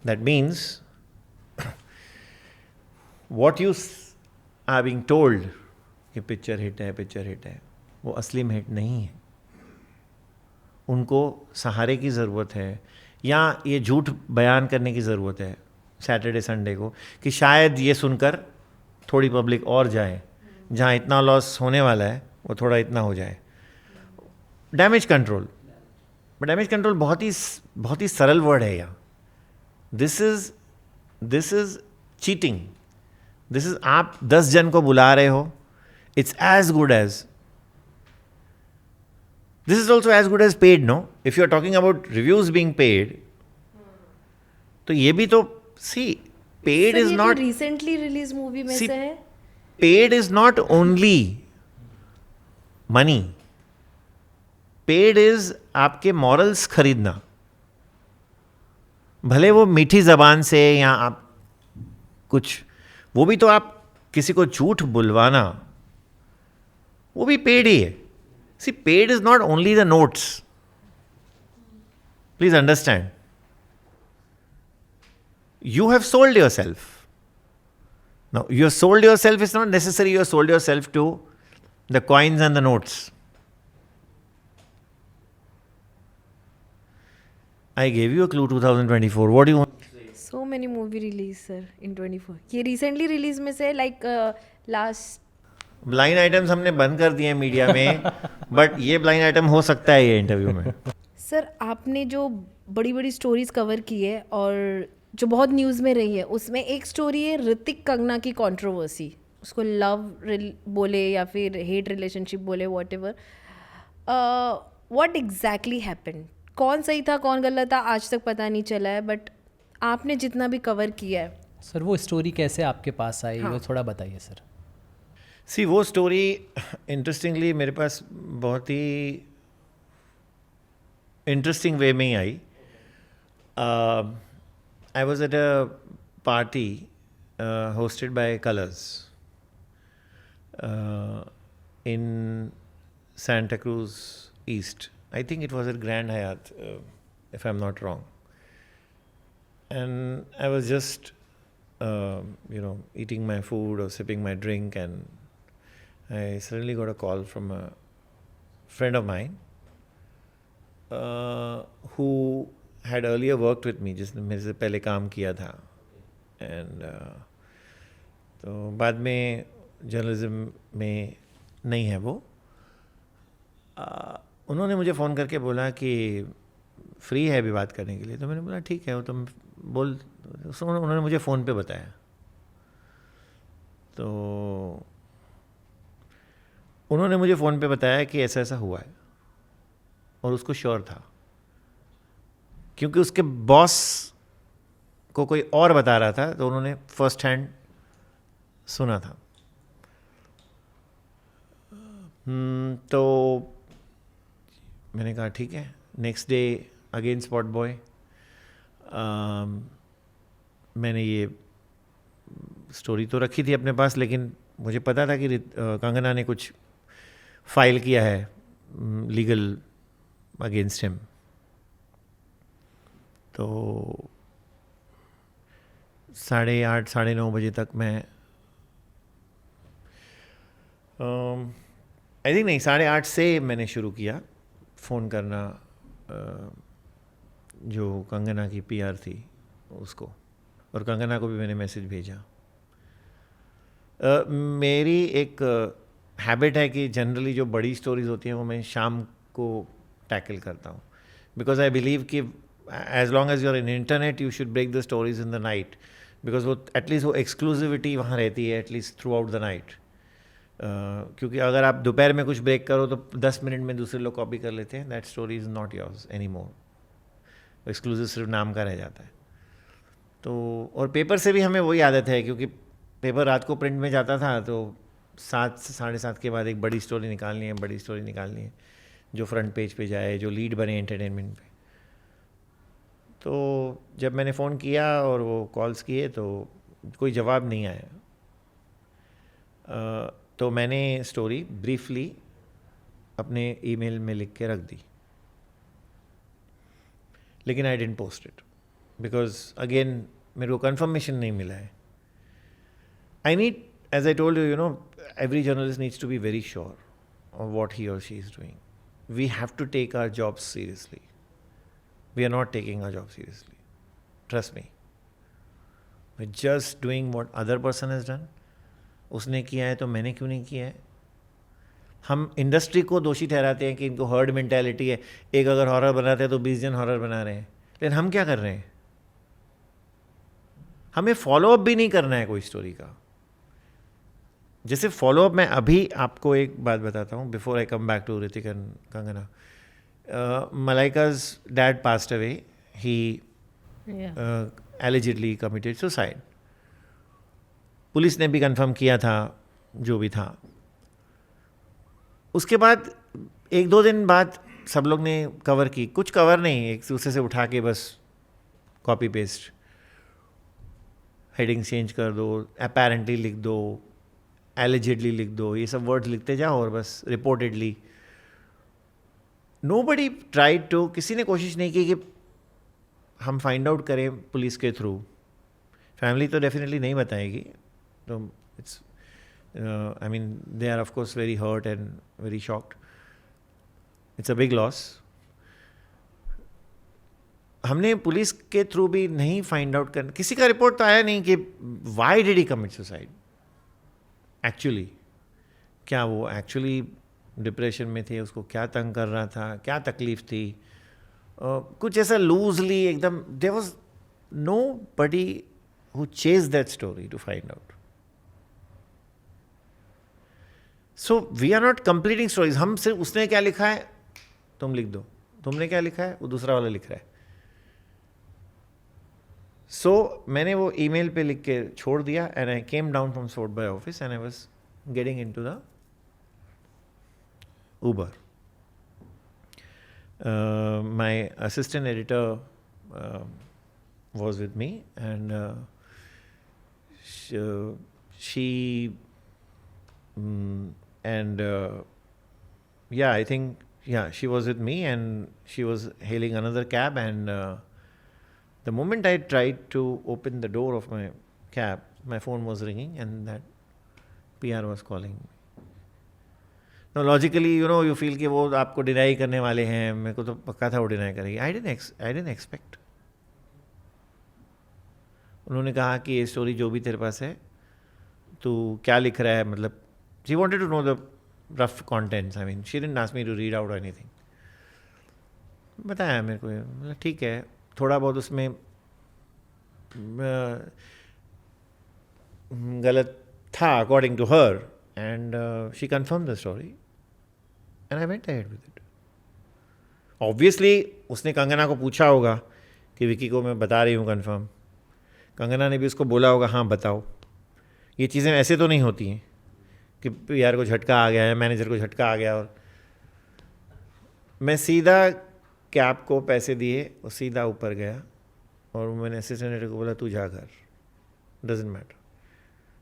That means what you are being told कि पिक्चर हिट है, वो असली में हिट नहीं है। उनको सहारे की ज़रूरत है, या ये झूठ बयान करने की ज़रूरत है सैटरडे संडे को, कि शायद ये सुनकर थोड़ी पब्लिक और जाए, जहाँ इतना लॉस होने वाला है वो थोड़ा इतना हो जाए। Damage control, but damage control बहुत ही सरल वर्ड है यहाँ। This is cheating. This is, आप 10 जन को बुला रहे हो, it's as good as, this is also as good as paid, no? If you are talking about reviews being paid, तो ये भी तो, see, paid is not, recently release movie में से है। Paid is not only money, paid is आपके morals खरीदना, भले वो मीठी जबान से या आप कुछ, वो भी तो आप किसी को झूठ बुलवाना, वो भी पेड ही है। See, paid is not only the notes, please understand. You have sold yourself. Now, you have sold yourself, it's not necessary you have sold yourself to the coins and the notes. I gave you a clue, 2024. What do you want? So many movie release sir in 24. ये recently release में से like last blind items हमने बंद कर दिए हैं media में, but ये ब्लाइंड आइटम हो सकता है ये इंटरव्यू में। सर आपने जो बड़ी बड़ी स्टोरीज कवर की है और जो बहुत न्यूज़ में रही है, उसमें एक स्टोरी है ऋतिक कंगना की कंट्रोवर्सी, उसको लव बोले या फिर हेट रिलेशनशिप बोले, what ever, what exactly happened, कौन सही था कौन गलत था आज तक पता नहीं चला है, बट आपने जितना भी कवर किया है, सर वो स्टोरी कैसे आपके पास आई हाँ। वो थोड़ा बताइए सर। सी वो स्टोरी इंटरेस्टिंगली मेरे पास बहुत ही इंटरेस्टिंग वे में ही I. I was at a party hosted by Colors in Santa Cruz East. I think it was at Grand Hyatt, if I'm not wrong. And I was just, eating my food or sipping my drink, and I suddenly got a call from a friend of mine who had earlier worked with me, जिसने मेरे से पहले काम किया था. And तो बाद में जर्नलिज्म में नहीं है वो. उन्होंने मुझे फ़ोन करके बोला कि फ्री है अभी बात करने के लिए. तो मैंने बोला ठीक है, वो तुम बोल. उन्होंने मुझे फ़ोन पे बताया. तो उन्होंने मुझे फ़ोन पे बताया कि ऐसा ऐसा हुआ है, और उसको श्योर था क्योंकि उसके बॉस को कोई और बता रहा था, तो उन्होंने फर्स्ट हैंड सुना था. तो मैंने कहा ठीक है. Next day again spot boy. मैंने ये स्टोरी तो रखी थी अपने पास, लेकिन मुझे पता था कि कंगना ने कुछ फाइल किया है लीगल अगेंस्ट हिम. तो 8:30 9:30 बजे तक मैं आई थिंक नहीं 8:30 से मैंने शुरू किया फ़ोन करना जो कंगना की पीआर थी उसको, और कंगना को भी मैंने मैसेज भेजा. मेरी एक हैबिट है कि जनरली जो बड़ी स्टोरीज होती हैं वो मैं शाम को टैकल करता हूँ, बिकॉज आई बिलीव कि as long as you're in internet you should break the stories in the night, because वो एटलीस्ट वो एक्सक्लूसिविटी वहाँ रहती है at least throughout the night. क्योंकि अगर आप दोपहर में कुछ ब्रेक करो तो 10 मिनट में दूसरे लोग कॉपी कर लेते हैं. That story is not yours any more. Exclusive सिर्फ नाम का रह जाता है. तो और पेपर से भी हमें वही आदत है, क्योंकि पेपर रात को प्रिंट में जाता था, तो 7 साढ़े 7 के बाद एक बड़ी स्टोरी निकालनी है जो फ्रंट पेज पे जाए, जो लीड बने एंटरटेनमेंट पे. तो जब मैंने फ़ोन किया और वो कॉल्स किए तो कोई जवाब नहीं आया. तो मैंने स्टोरी ब्रीफली अपने ईमेल में लिख के रख दी, लेकिन I didn't post it because again मेरे को कंफर्मेशन नहीं मिला है. I need, as I told you, every journalist needs to be very sure of what he or she is doing. We have to take our jobs seriously. We are not taking our job seriously. Trust me. We're just doing what other person has done. उसने किया है तो मैंने क्यों नहीं किया है. हम इंडस्ट्री को दोषी ठहराते हैं कि इनको हर्ड मेंटालिटी है, एक अगर हॉरर बनाते हैं तो 20 जन हॉरर बना रहे हैं. लेकिन हम क्या कर रहे हैं? हमें फॉलोअप भी नहीं करना है कोई स्टोरी का. जैसे फॉलोअप, मैं अभी आपको एक बात बताता हूँ before I come back to Hrithik and Kangana. Malaika's dad passed away. He allegedly committed suicide. Police ने भी कंफर्म किया था जो भी था. उसके बाद 1-2 दिन बाद सब लोग ने कवर की, कुछ कवर नहीं, एक दूसरे से उठा के बस कॉपी पेस्ट, हेडिंग चेंज कर दो, अपेरेंटली लिख दो, एलिजिडली लिख दो, ये सब वर्ड्स लिखते जाओ और बस रिपोर्टेडली. नोबडी ट्राइड टू, किसी ने कोशिश नहीं की कि हम फाइंड आउट करें पुलिस के थ्रू. फैमिली तो डेफिनेटली नहीं बताएगी. तो it's I mean they are of course very hurt and very shocked. It's a big loss. हमने पुलिस के थ्रू भी नहीं फाइंड आउट कर, किसी का रिपोर्ट तो आया नहीं कि why did he commit suicide. Actually क्या वो एक्चुअली डिप्रेशन में थे, उसको क्या तंग कर रहा था, क्या तकलीफ थी, कुछ ऐसा लूजली एकदम. There was nobody who chase that story to find out. So we are not completing stories. हम सिर्फ उसने क्या लिखा है तुम लिख दो, तुमने क्या लिखा है वो दूसरा वाला लिख रहा है. सो मैंने वो ईमेल पे लिख के छोड़ दिया and I came down from spot boy office and I was getting into the Uber. My assistant editor was with me, and she and yeah, I think she was with me, and she was hailing another cab, and the moment I tried to open the door of my cab, my phone was ringing, and that PR was calling me. No logically you feel कि वो आपको deny करने वाले हैं, मेरे को तो पक्का था वो डिनाई करेगी. आई डेंट एक्सपेक्ट. उन्होंने कहा कि ये स्टोरी जो भी तेरे पास है तू क्या लिख रहा है, मतलब she wanted to know the rough contents. I mean she didn't ask me to read out anything. बताया मेरे को, मतलब ठीक है, थोड़ा बहुत उसमें गलत था according to her. And she confirmed the story, and I went ahead with it. Obviously, उसने कंगना को पूछा होगा कि विकी को मैं बता रही हूँ कंफर्म. कंगना ने भी उसको बोला होगा हाँ बताओ. ये चीज़ें ऐसे तो नहीं होती हैं कि PR को झटका आ गया है, मैनेजर को झटका आ गया. और मैं सीधा कैब को पैसे दिए और सीधा ऊपर गया, और मैंने असिस्टेंट एडिटर को बोला तू जा घर, डजेंट मैटर.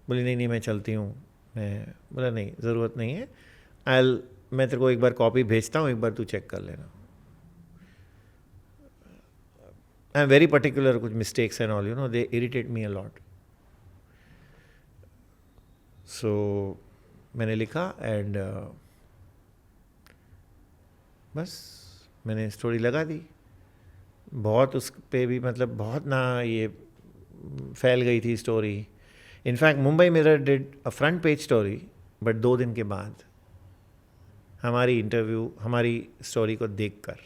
बोली नहीं मैं चलती हूँ. मैं बोला नहीं, ज़रूरत नहीं है, मैं तेरे को एक बार कॉपी भेजता हूँ, एक बार तू चेक कर लेना. आई एम वेरी पर्टिकुलर, कुछ mistakes and all they irritate me a lot. So मैंने लिखा एंड बस मैंने स्टोरी लगा दी. बहुत उस पे भी मतलब बहुत ना ये फैल गई थी story. In fact Mumbai mirror did a front page story, but 2 दिन के बाद हमारी स्टोरी को देखकर,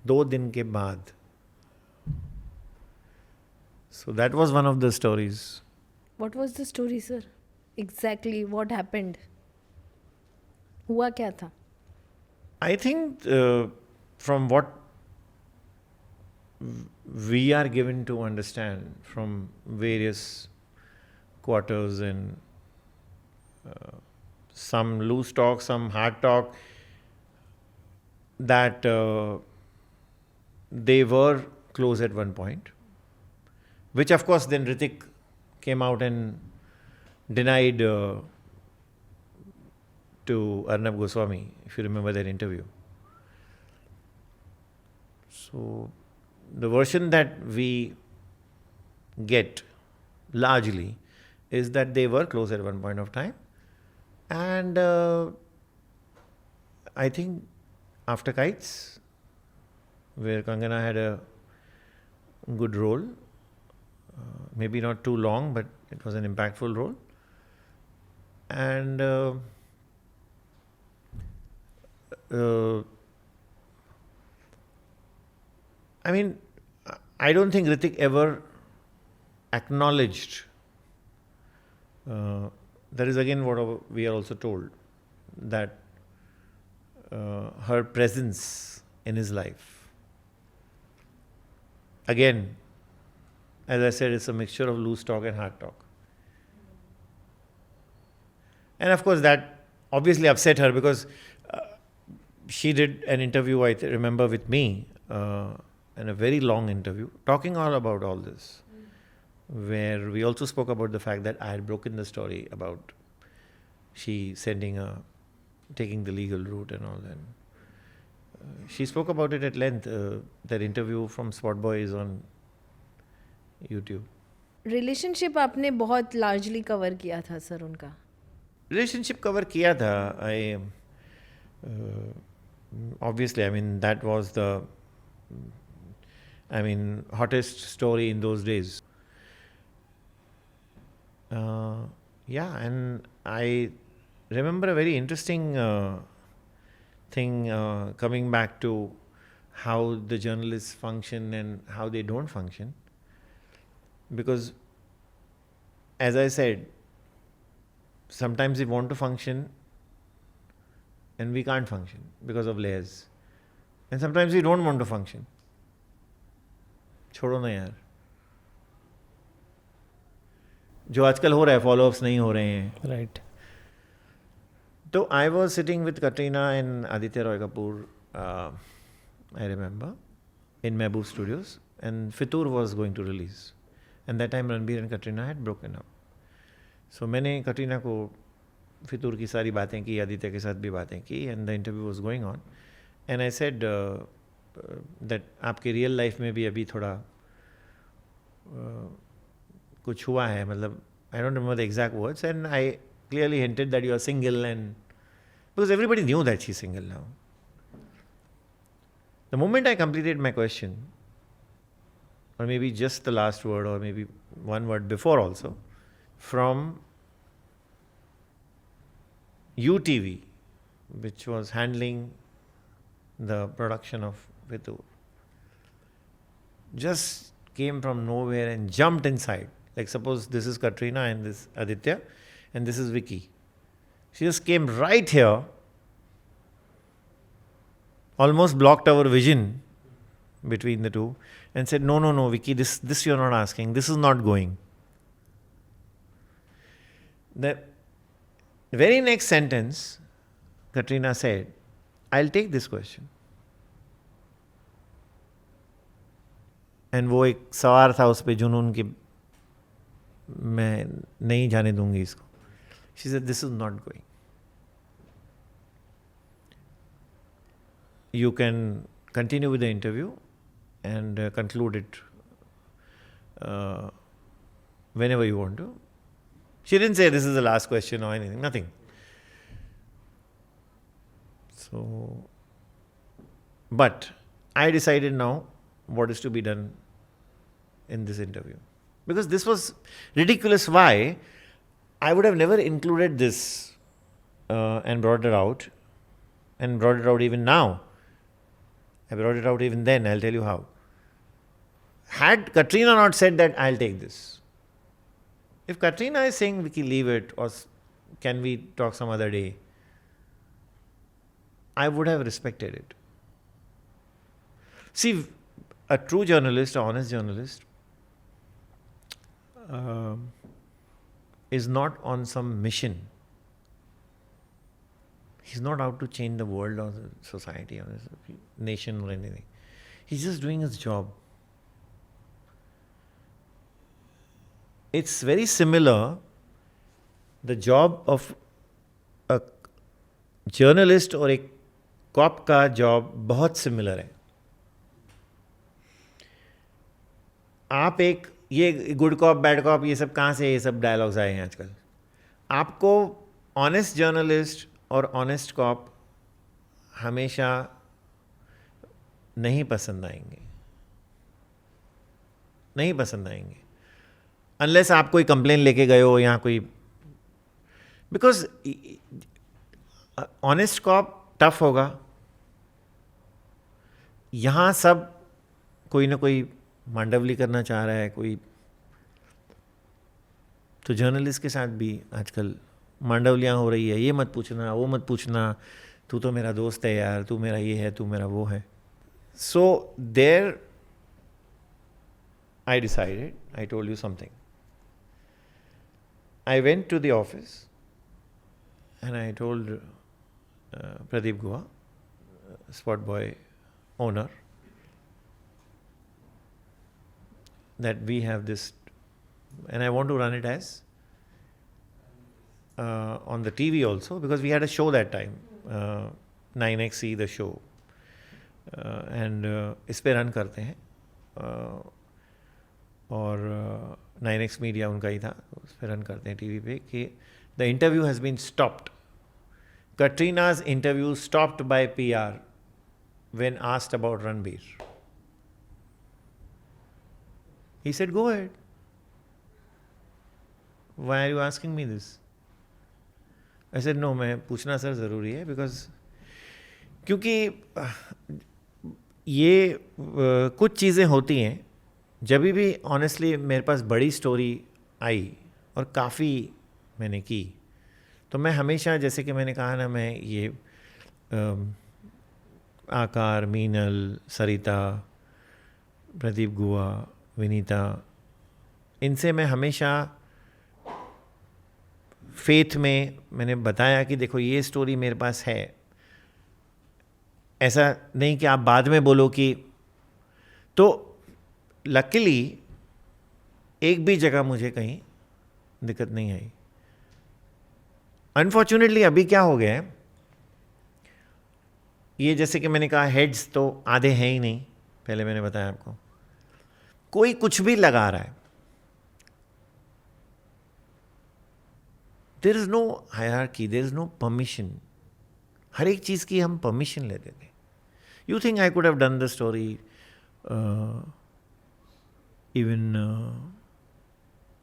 2 दिन के बाद. So that was one of the stories. What was the story, sir? Exactly what happened? हुआ क्या था? I think from what we are given to understand from various quarters and some loose talk, some hard talk, that they were close at one point, which of course then Hrithik came out and denied to Arnab Goswami, if you remember that interview. So the version that we get largely is that they were close at one point of time, and I think After Kites, where Kangana had a good role, maybe not too long, but it was an impactful role, and I mean, I don't think Hrithik ever acknowledged. That is again what we are also told, that her presence in his life. Again, as I said, it's a mixture of loose talk and hard talk. And of course, that obviously upset her, because she did an interview, I remember, with me, and a very long interview, talking all about all this, where we also spoke about the fact that I had broken the story about she taking the legal route and all that. She spoke about it at length. That interview from Spot Boy is on YouTube. Relationship आपने बहुत largely cover किया था sir उनका. Relationship cover किया था. Obviously, I mean, that was the hottest story in those days. And I remember a very interesting thing coming back to how the journalists function and how they don't function. Because, as I said, sometimes we want to function and we can't function because of layers. And sometimes we don't want to function. छोड़ो ना यार. जो आजकल हो रहा है, follow-ups नहीं हो रहे हैं. Right. So I was sitting with Katrina and Aditya Roy Kapoor, I remember, in Mehboob Studios, and Fitur was going to release. And that time Ranbir and Katrina had broken up. So मैंने Katrina को फितूर की सारी बातें की, आदित्य के साथ भी बातें की, and the interview was going on. And I said that आपके रियल लाइफ में भी अभी थोड़ा कुछ हुआ है, मतलब I don't remember the exact words, and I clearly hinted that you are single, and because everybody knew that she's single now. The moment I completed my question, or maybe just the last word, or maybe one word before also, from UTV, which was handling the production of Vitur, just came from nowhere and jumped inside. Like suppose this is Katrina and this Aditya, and this is Vicky. She just came right here, almost blocked our vision between the two, and said, no, Vicky, this you're not asking, this is not going. The very next sentence, Katrina said, I'll take this question. And वो एक सवार था उस पे जुनून की, मैं नहीं जाने दूंगी इसको. She said, this is not going. You can continue with the interview and conclude it whenever you want to. She didn't say this is the last question or anything, nothing. So, but I decided now what is to be done in this interview. Because this was ridiculous. Why? I would have never included this and brought it out, and brought it out even now. I brought it out even then, I'll tell you how. Had Katrina not said that, I'll take this. If Katrina is saying, Vicky, leave it, or can we talk some other day, I would have respected it. See, a true journalist, an honest journalist, is not on some mission. He's not out to change the world or the society or the nation or anything. He's just doing his job. It's very similar. The job of a journalist or a cop का job बहुत similar है. आप एक ये good cop bad cop ये सब कहाँ से ये सब डायलॉग्स आए हैं आजकल. आपको ऑनेस्ट जर्नलिस्ट और ऑनेस्ट कॉप हमेशा नहीं पसंद आएंगे, नहीं पसंद आएंगे अनलेस आप कोई कंप्लेन लेके गए हो या कोई. बिकॉज ऑनेस्ट कॉप टफ होगा, यहाँ सब कोई ना कोई मांडवली करना चाह रहा है कोई. तो जर्नलिस्ट के साथ भी आजकल मांडवलियाँ हो रही है, ये मत पूछना वो मत पूछना, तू तो मेरा दोस्त है यार, तू मेरा ये है, तू मेरा वो है. So there I decided, I told you something. I went to the office and I told Pradeep Guha, Spot Boy owner, that we have this and I want to run it as on the TV also, because we had a show that time, 9XE the show, and इस पे run करते हैं और 9X media उनका ही था, उस पर run करते हैं टीवी पे. कि the interview has been stopped. Katrina's interview stopped by PR when asked about Ranbir. He said go ahead, why are you asking me this. I said no, मैं पूछना सर ज़रूरी है, बिकॉज क्योंकि ये कुछ चीज़ें होती हैं. जब भी ऑनेस्टली मेरे पास बड़ी स्टोरी आई और काफ़ी मैंने की, तो मैं हमेशा, जैसे कि मैंने कहा ना, मैं ये आकार, मीनल, सरिता, प्रदीप गुहा, विनीता, इनसे मैं हमेशा फेथ में मैंने बताया कि देखो ये स्टोरी मेरे पास है, ऐसा नहीं कि आप बाद में बोलो कि, तो लकीली एक भी जगह मुझे कहीं दिक्कत नहीं आई। अनफॉर्चुनेटली अभी क्या हो गया है, ये जैसे कि मैंने कहा हेड्स तो आधे हैं ही नहीं, पहले मैंने बताया आपको, कोई कुछ भी लगा रहा है, there is no hierarchy, there is no permission, हर एक चीज की हम परमिशन लेते थे। You think I could have done the story even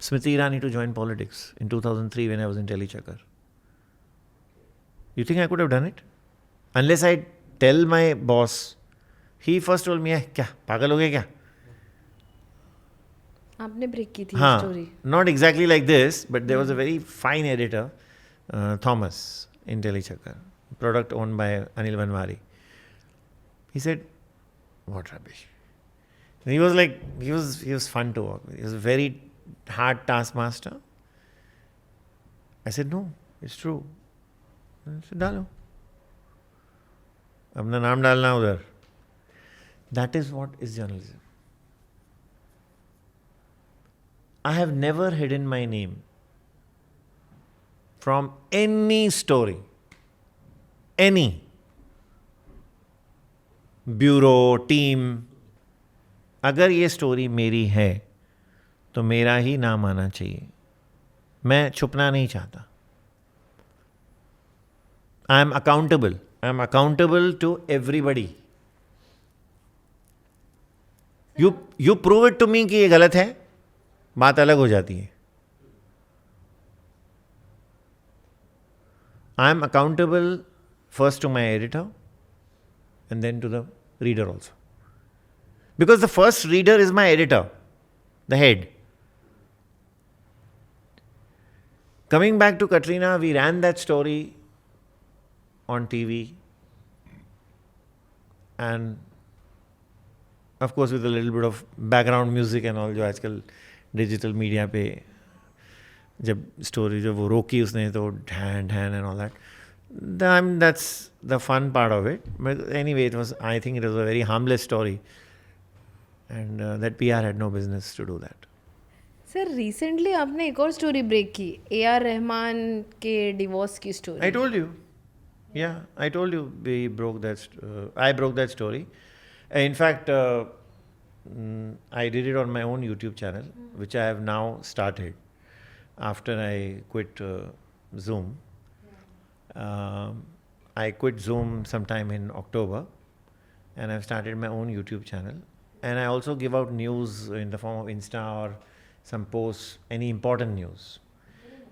Smriti Irani to join politics in 2003 when I was in Telechakar. You think I could have done it? Unless I tell my boss, he first told me, क्या पागल हो गए क्या? आपने break की थी हाँ, story. not exactly like this, but there was a very fine editor, Thomas in Telechakar, product owned by Anil Banwari. He said, what rubbish. And he was like, he was fun to work with. He was a very hard taskmaster. I said, no, it's true. I said, डालो, अपना नाम डालना उधर. That is what is journalism. I have never hidden my name from any story, any bureau, team. अगर ये story मेरी है तो मेरा ही नाम आना चाहिए, मैं छुपना नहीं चाहता। I am accountable to everybody. You prove it to me कि ये गलत है, बात अलग हो जाती है। I am accountable first to my editor and then to the reader also, because the first reader is my editor, the head. Coming back to Katrina, we ran that story on TV, and of course with a little bit of background music and all, जो आजकल digital media पे जब story जब वो रोकी उसने तो ढैन ढैन and all that, that's the fun part of it. But anyway, I think it was a very harmless story, and that PR had no business to do that. Sir recently आपने एक और स्टोरी ब्रेक की, AR Rahman के divorce की story. I told you. Yeah, I told you we broke that. I broke that story. In fact, I did it on my own YouTube channel, which I have now started after I quit Zoom. I quit Zoom sometime in October, and I've started my own YouTube channel. And I also give out news in the form of Insta or some posts, any important news.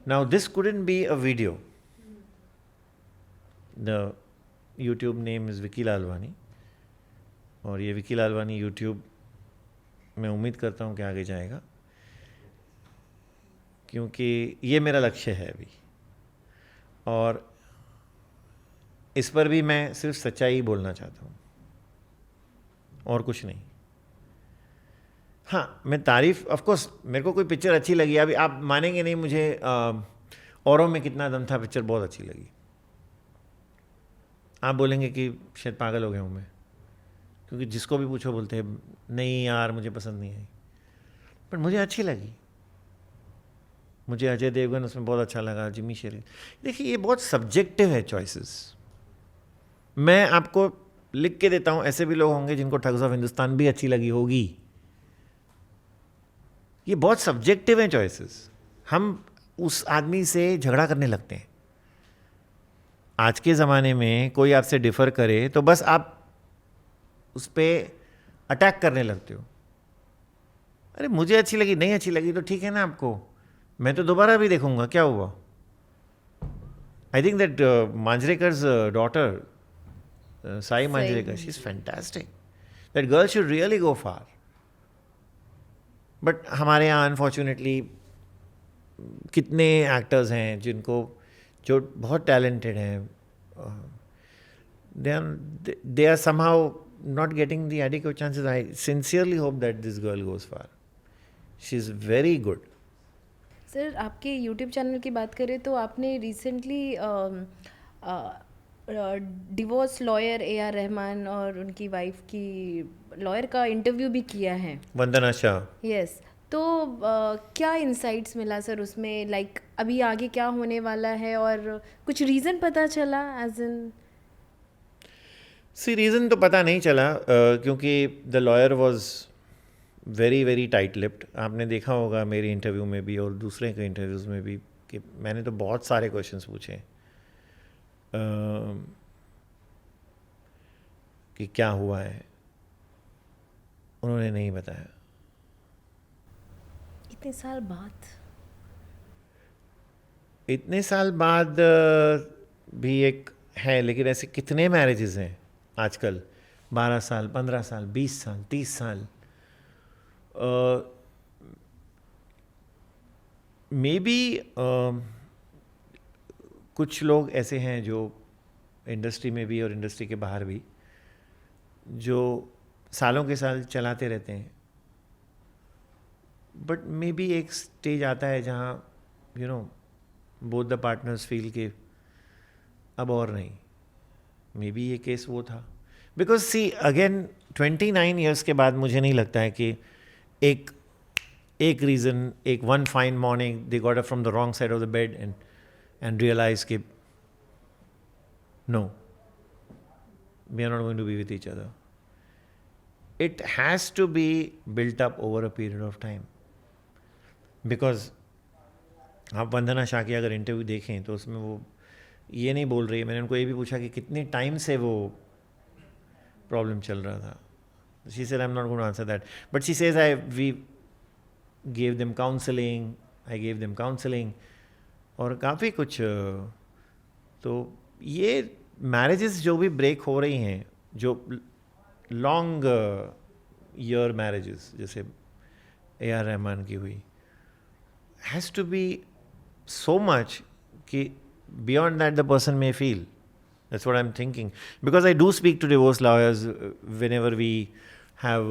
Now, this couldn't be a video. The YouTube name is Vicky Lalwani, और ये Vicky Lalwani YouTube मैं उम्मीद करता हूँ कि आगे जाएगा, क्योंकि ये मेरा लक्ष्य है अभी, और इस पर भी मैं सिर्फ सच्चाई बोलना चाहता हूँ और कुछ नहीं। हाँ, मैं तारीफ़, ऑफ कोर्स मेरे को कोई पिक्चर अच्छी लगी, अभी आप मानेंगे नहीं, मुझे औरों में कितना दम था पिक्चर बहुत अच्छी लगी। आप बोलेंगे कि शायद पागल हो गया हूँ मैं, क्योंकि जिसको भी पूछो बोलते हैं नहीं यार मुझे पसंद नहीं आई, पर मुझे अच्छी लगी। मुझे अजय देवगन उसमें बहुत अच्छा लगा, जिमी शेरी। देखिए ये बहुत सब्जेक्टिव है चॉइसेस। मैं आपको लिख के देता हूँ, ऐसे भी लोग होंगे जिनको ठग्स ऑफ हिंदुस्तान भी अच्छी लगी होगी। ये बहुत सब्जेक्टिव हैं चॉइसेस। हम उस आदमी से झगड़ा करने लगते हैं। आज के ज़माने में कोई आपसे डिफ़र करे तो बस आप उस पर अटैक करने लगते हो। अरे मुझे अच्छी लगी, नहीं अच्छी लगी तो ठीक है ना आपको, मैं तो दोबारा भी देखूंगा, क्या हुआ। I think that Manjrekar's daughter, Sai Manjrekar, she is fantastic. That girl should really go far. But हमारे यहाँ अनफॉर्चुनेटली कितने एक्टर्स हैं जो बहुत टैलेंटेड हैं, they are somehow not getting the adequate chances. I sincerely hope that this girl goes far. She's very good. Sir आपके YouTube channel की बात करें तो आपने recently divorce lawyer A R Rahman और उनकी वाइफ की लॉयर का इंटरव्यू भी किया है। वंदना शाह। यस, तो क्या इंसाइट्स मिला सर उसमें, लाइक अभी आगे क्या होने वाला है और कुछ रीज़न पता चला एज इन? रीज़न तो पता नहीं चला क्योंकि the lawyer was very very tight lipped. आपने देखा होगा मेरे इंटरव्यू में भी और दूसरे के इंटरव्यूज़ में भी कि मैंने तो बहुत सारे क्वेश्चंस पूछे कि क्या हुआ है, उन्होंने नहीं बताया। इतने साल बाद भी एक है, लेकिन ऐसे कितने मैरिजेस हैं आजकल, 12 साल, 15 साल, 20 साल, 30 साल। मे बी कुछ लोग ऐसे हैं जो इंडस्ट्री में भी और इंडस्ट्री के बाहर भी जो सालों के साल चलाते रहते हैं, बट मे बी एक स्टेज आता है जहाँ you know both the partners feel कि अब और नहीं। मे बी ये केस वो था, बिकॉज सी अगेन 29 ईयर्स के बाद मुझे नहीं लगता है कि एक रीज़न, एक one fine morning they got up from the wrong side of the bed and realise कि no, we are not going to be with each other. It has to be built up over a period of time. Because आप वंदना शाह की अगर interview देखें तो उसमें वो ये नहीं बोल रही है, मैंने उनको ये भी पूछा कि कितने टाइम से वो प्रॉब्लम चल रहा था। She said, I'm not going to answer that. But she says, we gave them counseling, I gave them counseling, और काफ़ी कुछ। तो ये मैरिजेस जो भी ब्रेक हो रही हैं, जो लॉन्ग ईयर मैरिजेस जैसे ए आर रहमान की हुई, has to be so much कि beyond that the person may feel. That's what I am thinking, because I do speak to divorce lawyers whenever we have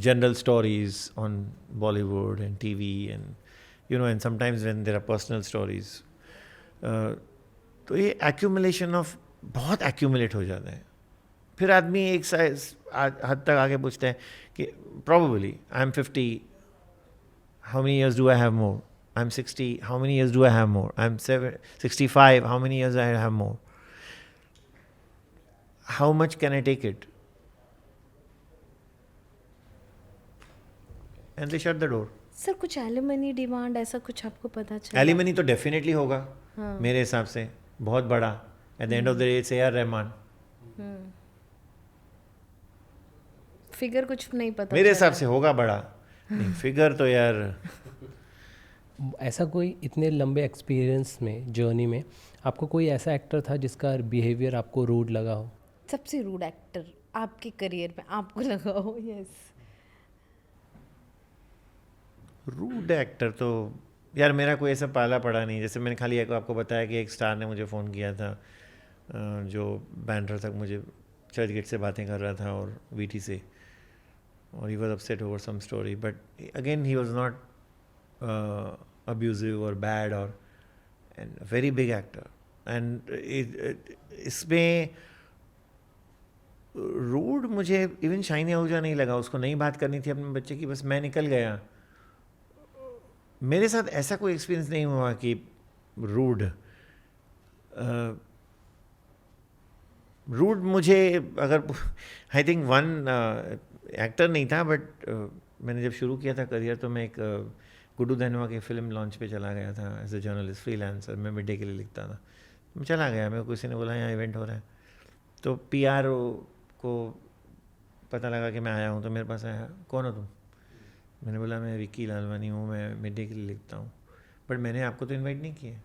general stories on Bollywood and TV and and sometimes when there are personal stories, तो ये accumulation of बहुत accumulate हो जाता है। फिर आदमी एक हद तक आगे पूछते हैं कि probably I'm 50, how many years do I have more? I'm 60, how many years do I have more? I'm 65, how many years I have more? How much can I take it? And they shut the door. Sir कुछ alimony demand ऐसा कुछ आपको पता चला? Alimony तो definitely होगा। मेरे हिसाब से बहुत बड़ा। At the end of the day it's A R Rahman. Figure कुछ नहीं पता मेरे चला? हिसाब से होगा बड़ा। नहीं, फिगर तो यार ऐसा कोई इतने लंबे एक्सपीरियंस में, जर्नी में, आपको कोई ऐसा एक्टर था जिसका बिहेवियर आपको रूड लगा हो? सबसे रूड एक्टर आपके करियर में आपको लगा हो? यस। रूड एक्टर तो यार मेरा कोई ऐसा पाला पड़ा नहीं। जैसे मैंने खाली आपको बताया कि एक स्टार ने मुझे फ़ोन किया था जो बैंड्रा तक मुझे चर्च गेट से बातें कर रहा था और वीटी से, और he was upset over some story, but again he was not abusive और बैड और and very big actor. And इसमें रूड मुझे इवन शाइनी आहूजा नहीं लगा। उसको नहीं बात करनी थी अपने बच्चे की, बस मैं निकल गया। मेरे साथ ऐसा कोई एक्सपीरियंस नहीं हुआ कि रूड मुझे अगर आई थिंक वन एक्टर नहीं था, बट मैंने जब शुरू किया था करियर तो मैं एक गुड्डू धनवा की फ़िल्म लॉन्च पे चला गया था एज ए जर्नलिस्ट फ्रीलांसर। मैं मिड डे के लिए लिखता था। मैं चला गया, मेरे को किसी ने बोला यहाँ इवेंट हो रहा है, तो पीआर को पता लगा कि मैं आया हूँ, तो मेरे पास आया, कौन हो तुम? मैंने बोला मैं विक्की लालवानी हूँ, मैं मिड डे के लिए लिखता हूँ, बट मैंने आपको तो इनवाइट नहीं किया।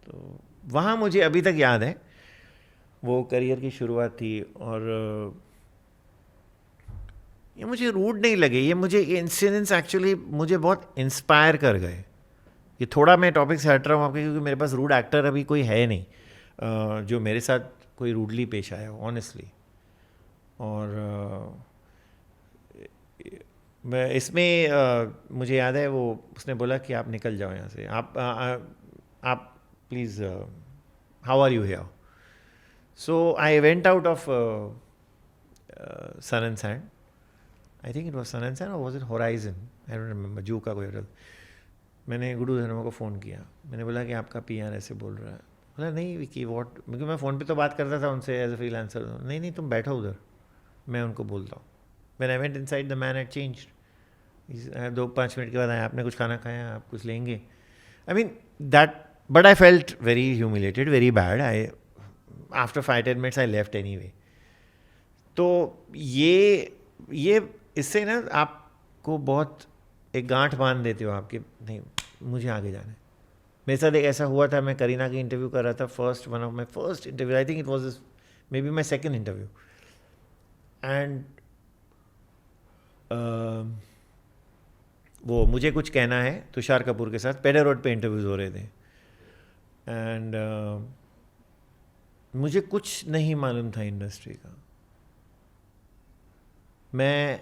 तो वहाँ मुझे अभी तक याद है, वो करियर की शुरुआत थी, और ये मुझे रूड नहीं लगे। ये इंसिडेंट्स एक्चुअली मुझे बहुत इंस्पायर कर गए। ये थोड़ा मैं टॉपिक से हट रहा हूँ आपके, क्योंकि मेरे पास रूड एक्टर अभी कोई है नहीं जो मेरे साथ कोई रूडली पेश आया हो ऑनेस्टली। और इसमें मुझे याद है वो उसने बोला कि आप निकल जाओ यहाँ से, आप please, how are you here? So I went out of Sun and Sand, I think it was Sun and Sand, और was it Horizon, I don't remember, zoo का कोई होटल। मैंने गुरु धर्मा को फ़ोन किया, मैंने बोला कि आपका PR ऐसे बोल रहा है। बोला नहीं विकी वॉट, क्योंकि मैं फ़ोन पे तो बात करता था उनसे एज ए फ्रीलांसर। नहीं नहीं तुम बैठो उधर, मैं उनको बोलता हूँ। When I went inside the man had changed. 2-5 minute के बाद आया, आपने कुछ खाना खाया, आप कुछ लेंगे? I mean that, but I felt very humiliated, very bad. I after 5-10 minutes I left anyway. तो ये इससे ना आपको बहुत एक गांठ बांध देते हो आपके, नहीं मुझे आगे जाना है। मेरे साथ एक ऐसा हुआ था, मैं करीना की इंटरव्यू कर रहा था, one of my first interview, I think it was may be my second interview, and वो मुझे कुछ कहना है तुषार कपूर के साथ, पेडर रोड पे इंटरव्यूज़ हो रहे थे, एंड मुझे कुछ नहीं मालूम था इंडस्ट्री का। मैं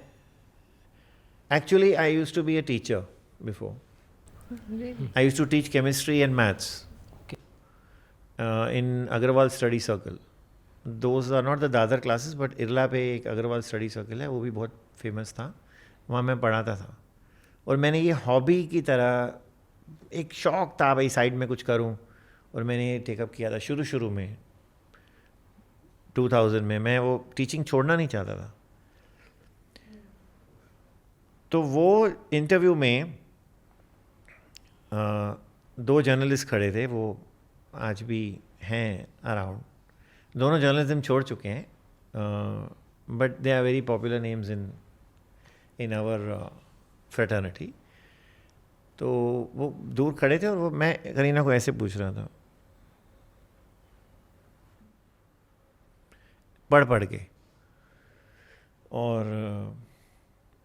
actually I used to be a teacher before. I used to teach chemistry and maths in Agarwal Study Circle. Those are not the Dadar classes, but इरला पे एक अग्रवाल स्टडी सर्कल है, वो भी बहुत फेमस था, वहाँ मैं पढ़ाता था. और मैंने ये हॉबी की तरह एक शौक़ था भाई साइड में कुछ करूँ, और मैंने ये टेकअप किया था शुरू में 2000 में. मैं वो टीचिंग छोड़ना नहीं चाहता था. तो वो इंटरव्यू में 2 जर्नलिस्ट खड़े थे, वो आज भी हैं अराउंड. दोनों जर्नलिज्म छोड़ चुके हैं, but they are very popular names in our fraternity. तो वो दूर खड़े थे, और वो मैं करीना को ऐसे पूछ रहा था पढ़ के, और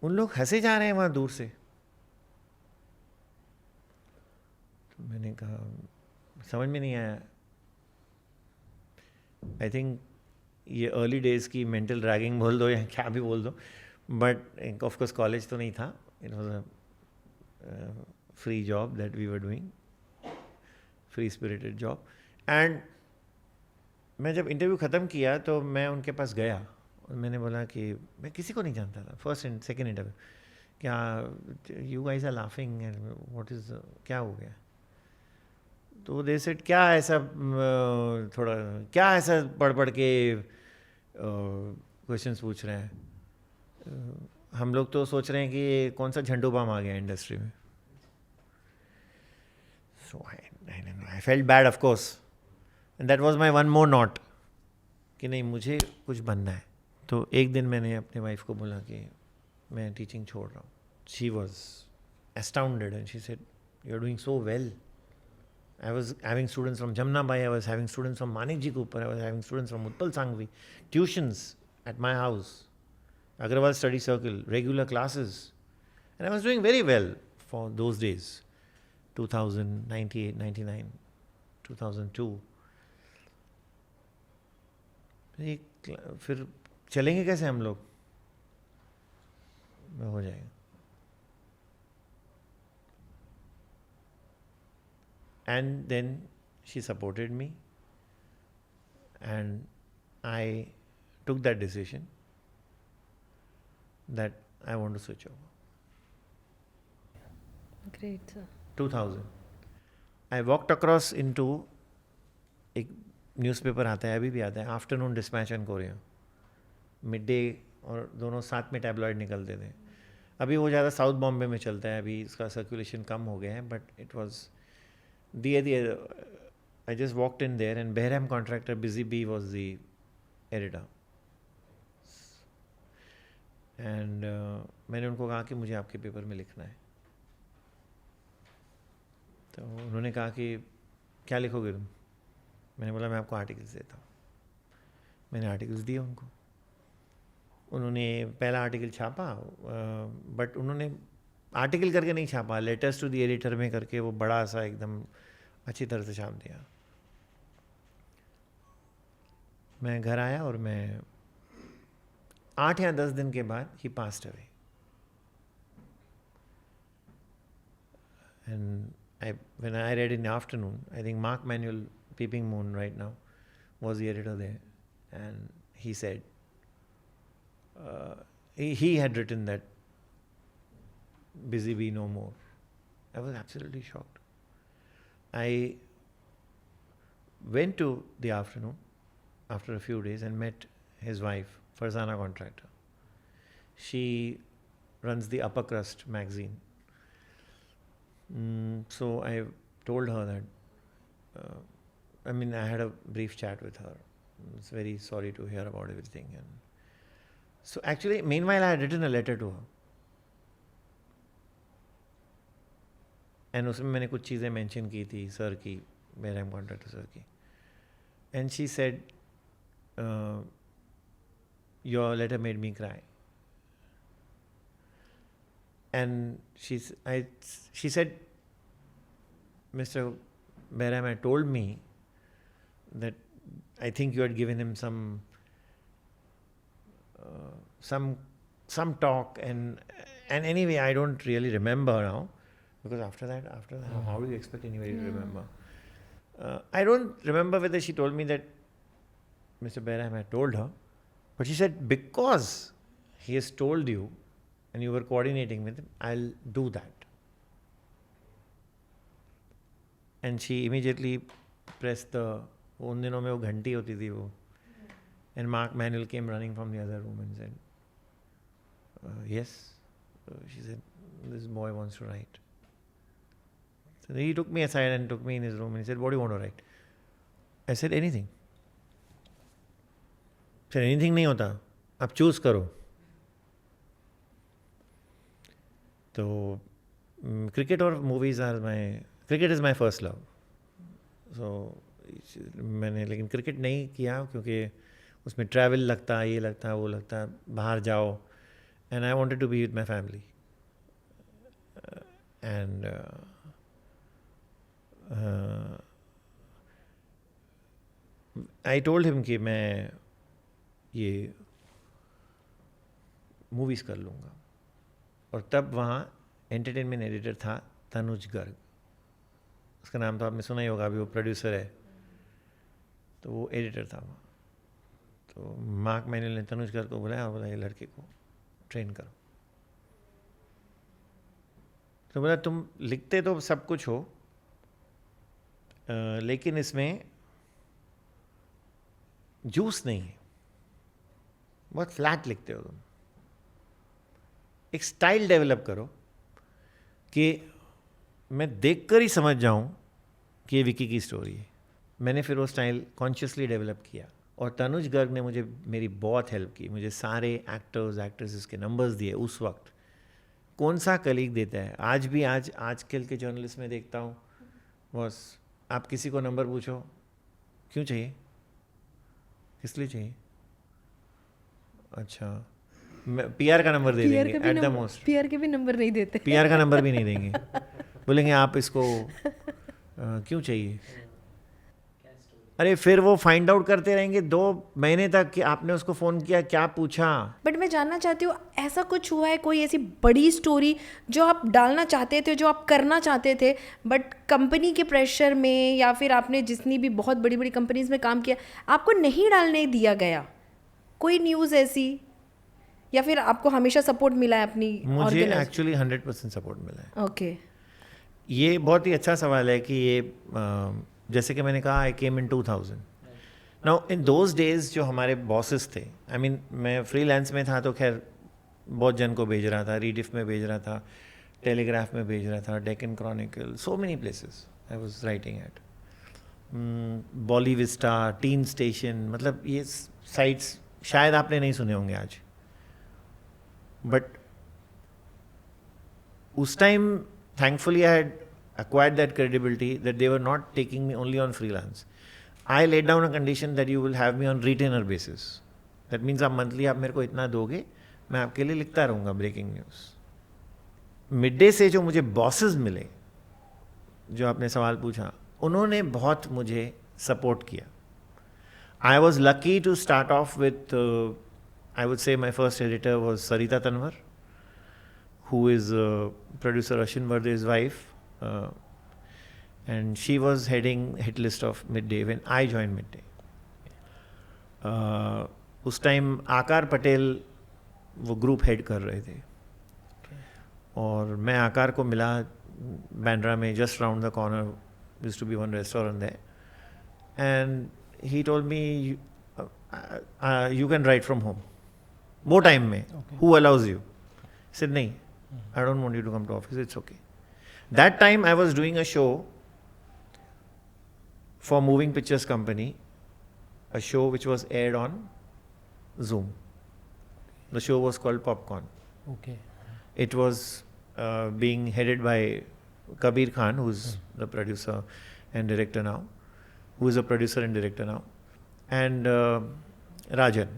उन लोग हंसे जा रहे हैं वहाँ दूर से. मैंने कहा समझ में नहीं आया. आई थिंक ये अर्ली डेज़ की मेंटल ड्रैगिंग बोल दो या क्या भी बोल दो, बट ऑफ कोर्स कॉलेज तो नहीं था. It was a free job that we were doing, free spirited job. And मैं जब इंटरव्यू ख़त्म किया तो मैं उनके पास गया और मैंने बोला कि मैं किसी को नहीं जानता था, फर्स्ट एंड सेकेंड इंटरव्यू, क्या you guys are laughing, what is, क्या हो गया? तो दे सेड क्या ऐसा थोड़ा क्या ऐसा पढ़ के क्वेश्चंस पूछ रहे हैं. हम लोग तो सोच रहे हैं कि कौन सा झंडू बाम आ गया इंडस्ट्री में. So I felt bad of course, and that was my one more not कि नहीं मुझे कुछ बनना है. तो एक दिन मैंने अपने वाइफ को बोला कि मैं टीचिंग छोड़ रहा हूँ. She was astounded and she said you are doing so well. I was having students from Jamna Bai, I was having students from Manik Ji Cooper, I was having students from Utpal Sangvi, tuitions at my house, Agrawal Study Circle, regular classes, and I was doing very well for those days, 2000, 98, 99, 2002. फिर चलेंगे कैसे हम लोग? हो जाएगा. And then she supported me, and I took that decision that I want to switch over. Great, sir. 2000. I walked across into एक newspaper आता है, अभी भी आता है, afternoon dispatch and Korea. Mid day और दोनों साथ में टैबलॉइड निकलते थे. अभी वो ज़्यादा साउथ बॉम्बे में चलता है, अभी इसका सर्कुलेशन कम हो गया है, but it was I just walked in there, and Behram Contractor Busy Bee was the editor. And मैंने उनको कहा कि मुझे आपके पेपर में लिखना है. तो उन्होंने कहा कि क्या लिखोगे तुम? मैंने बोला मैं आपको आर्टिकल्स देता हूँ. मैंने आर्टिकल्स दिए उनको. उन्होंने पहला आर्टिकल छापा, बट उन्होंने आर्टिकल करके नहीं छापा, लेटर्स टू द एडिटर में करके वो बड़ा सा एकदम अच्छी तरह से छाप दिया. मैं घर आया और मैं 8 या 10 दिन के बाद ही passed away. And when I read in the afternoon, I think Mark Manuel, Peeping Moon right now, was the editor there, and he said he had written that Busy Bee No More. I was absolutely shocked. I went to the afternoon after a few days and met his wife, Farzana Contractor. She runs the Upper Crust magazine. So I told her that, I had a brief chat with her. I was very sorry to hear about everything. And so actually, meanwhile, I had written a letter to her. And उसमें मैंने कुछ चीज़ें mention की थी sir की, बेरहम contractor sir की. And she said, your letter made me cry. And she said, Mr. Behram had told me that I think you had given him some talk, and anyway, I don't really remember now, because after that, how do you expect anybody to remember? I don't remember whether she told me that Mr. Behram had told her, but she said, because he has told you and you were coordinating with him, I'll do that. And she immediately pressed उन दिनों में वो घंटी होती थी वो, and Mark Manuel came running from the other room and said, yes. She said, this boy wants to write. So he took me aside and took me in his room and he said, what do you want to write? I said, anything. He said, anything नहीं होता, आप choose करो. तो cricket और movies cricket is my first love. So मैंने लेकिन cricket नहीं किया क्योंकि उसमें travel लगता, ये लगता, वो लगता, बाहर जाओ. And I wanted to be with my family. And I told him कि मैं ये movies कर लूँगा. और तब वहाँ एंटरटेनमेंट एडिटर था तनुज गर्ग. उसका नाम तो आपने सुना ही होगा, अभी वो प्रोड्यूसर है. तो वो एडिटर था वहाँ. तो मार्क मैनुअल ने तनुज गर्ग को बुलाया और बोला ये लड़के को ट्रेन करो. तो बोला तुम लिखते तो सब कुछ हो, लेकिन इसमें जूस नहीं है, बहुत फ्लैट लिखते हो तुम. एक स्टाइल डेवलप करो कि मैं देखकर ही समझ जाऊं कि ये विकी की स्टोरी है. मैंने फिर वो स्टाइल कॉन्शियसली डेवलप किया और तनुज गर्ग ने मेरी बहुत हेल्प की. मुझे सारे एक्टर्स एक्ट्रेसेस के नंबर्स दिए उस वक्त. कौन सा कलीग देता है आज भी. आजकल के जर्नलिस्ट में देखता हूँ, बस आप किसी को नंबर पूछो, क्यों चाहिए, किस लिए चाहिए, अच्छा पीआर का नंबर दे देंगे एट द मोस्ट. पीआर के भी नंबर नहीं देते. पीआर का नंबर भी नहीं देंगे. बोलेंगे आप इसको क्यों चाहिए. अरे फिर वो फाइंड आउट करते रहेंगे 2 महीने तक कि आपने उसको फ़ोन किया, क्या पूछा. बट मैं जानना चाहती हूँ, ऐसा कुछ हुआ है कोई ऐसी बड़ी स्टोरी जो आप डालना चाहते थे, जो आप करना चाहते थे, बट कंपनी के प्रेशर में या फिर आपने जितनी भी बहुत बड़ी बड़ी कंपनीज में काम किया आपको नहीं डालने दिया गया? कोई न्यूज़ ऐसी, या फिर आपको हमेशा सपोर्ट मिला है अपनी? मुझे एक्चुअली 100% सपोर्ट मिला है. ओके. ये बहुत ही अच्छा सवाल है कि ये जैसे कि मैंने कहा, आई केम इन 2000. नाउ इन दोज डेज जो हमारे बॉसेस थे, मैं फ्रीलांस में था तो खैर बहुत जन को भेज रहा था, रीडिफ में भेज रहा था, टेलीग्राफ में भेज रहा था, Deccan Chronicle, so many places I was writing at. Bollyvista, Teen Station, मतलब ये साइट्स शायद आपने नहीं सुने होंगे आज. बट उस time thankfully I had acquired that credibility that they were not taking me only on freelance. I laid down a condition that you will have me on retainer basis. That means आप monthly आप मेरे को इतना दोगे, मैं आपके लिए लिखता रहूँगा ब्रेकिंग न्यूज़. मिड डे से जो मुझे बॉसेस मिले, जो आपने सवाल पूछा, उन्होंने बहुत मुझे सपोर्ट किया. I was lucky to start off with, I would say my first editor was Sarita Tanwar, who is producer Ashwin Varde's wife. and she was heading hit list of Midday when I joined Midday. उस time आकार पटेल वो group head कर रहे थे और मैं आकार को मिला बैंड्रा में just round the corner used to be one restaurant there and he told me you can write from home वो टाइम में हु अलाउज यू सेड नहीं I don't want you to come to office it's okay that time I was doing a show for moving pictures company a show which was aired on Zoom. The show was called Popcorn. Okay. It was being headed by Kabir Khan, who's the producer and director now, who is a producer and director now, and Rajan.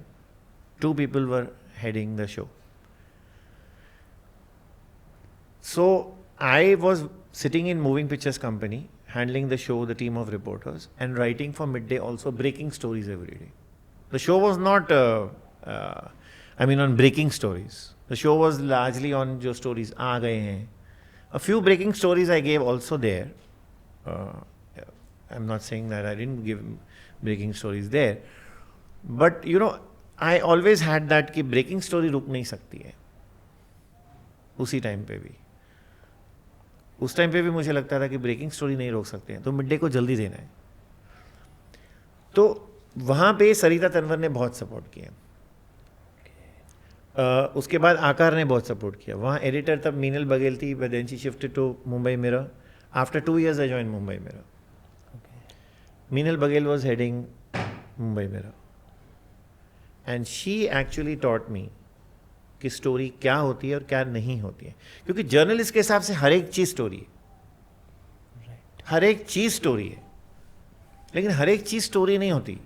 Two people were heading the show. So I was sitting in Moving Pictures Company, handling the show, the team of reporters, and writing for Midday also breaking stories every day. The show was not, on breaking stories. The show was largely on jo stories aa gaye hain. A few breaking stories I gave also there. I'm not saying that I didn't give breaking stories there. But I always had that कि breaking story रुक नहीं सकती है उसी time पे भी. उस time पे भी मुझे लगता था कि ब्रेकिंग स्टोरी नहीं रोक सकते हैं तो मिडडे को जल्दी देना है. तो वहाँ पे सरिता तनवर ने बहुत सपोर्ट किया. उसके बाद आकार ने बहुत सपोर्ट किया. वहाँ एडिटर तब मीनल बघेल थी, but then she shifted to Mumbai Mirror. After 2 years I join Mumbai Mirror. Meenal Baghel was heading Mumbai Mirror and she actually taught me कि स्टोरी क्या होती है और क्या नहीं होती है, क्योंकि जर्नलिस्ट के हिसाब से हर एक चीज़ स्टोरी है. हर एक चीज़ स्टोरी है, लेकिन हर एक चीज़ स्टोरी नहीं होती.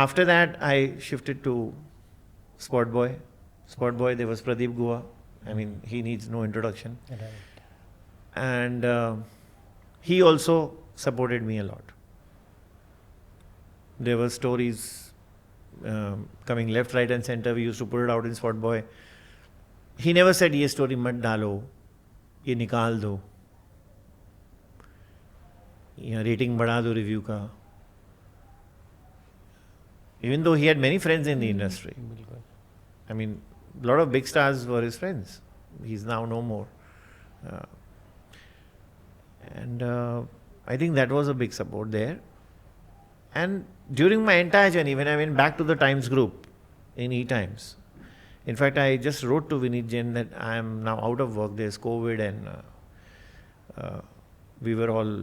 After that I shifted to spot boy. Spot boy there was Pradeep Guha. I mean he needs no introduction. And he also supported me a lot. There were stories coming left, right and center. We used to put it out in Spot Boy. He never said ये story मत डालो, ये निकाल दो, या rating बढ़ा दो review का. Even though he had many friends in the industry. I mean, a lot of big stars were his friends. He's now no more. And I think that was a big support there. And during my entire journey, when I went back to the Times Group in E-Times, in fact, I just wrote to Vineet Jain that I am now out of work. There's COVID and we were all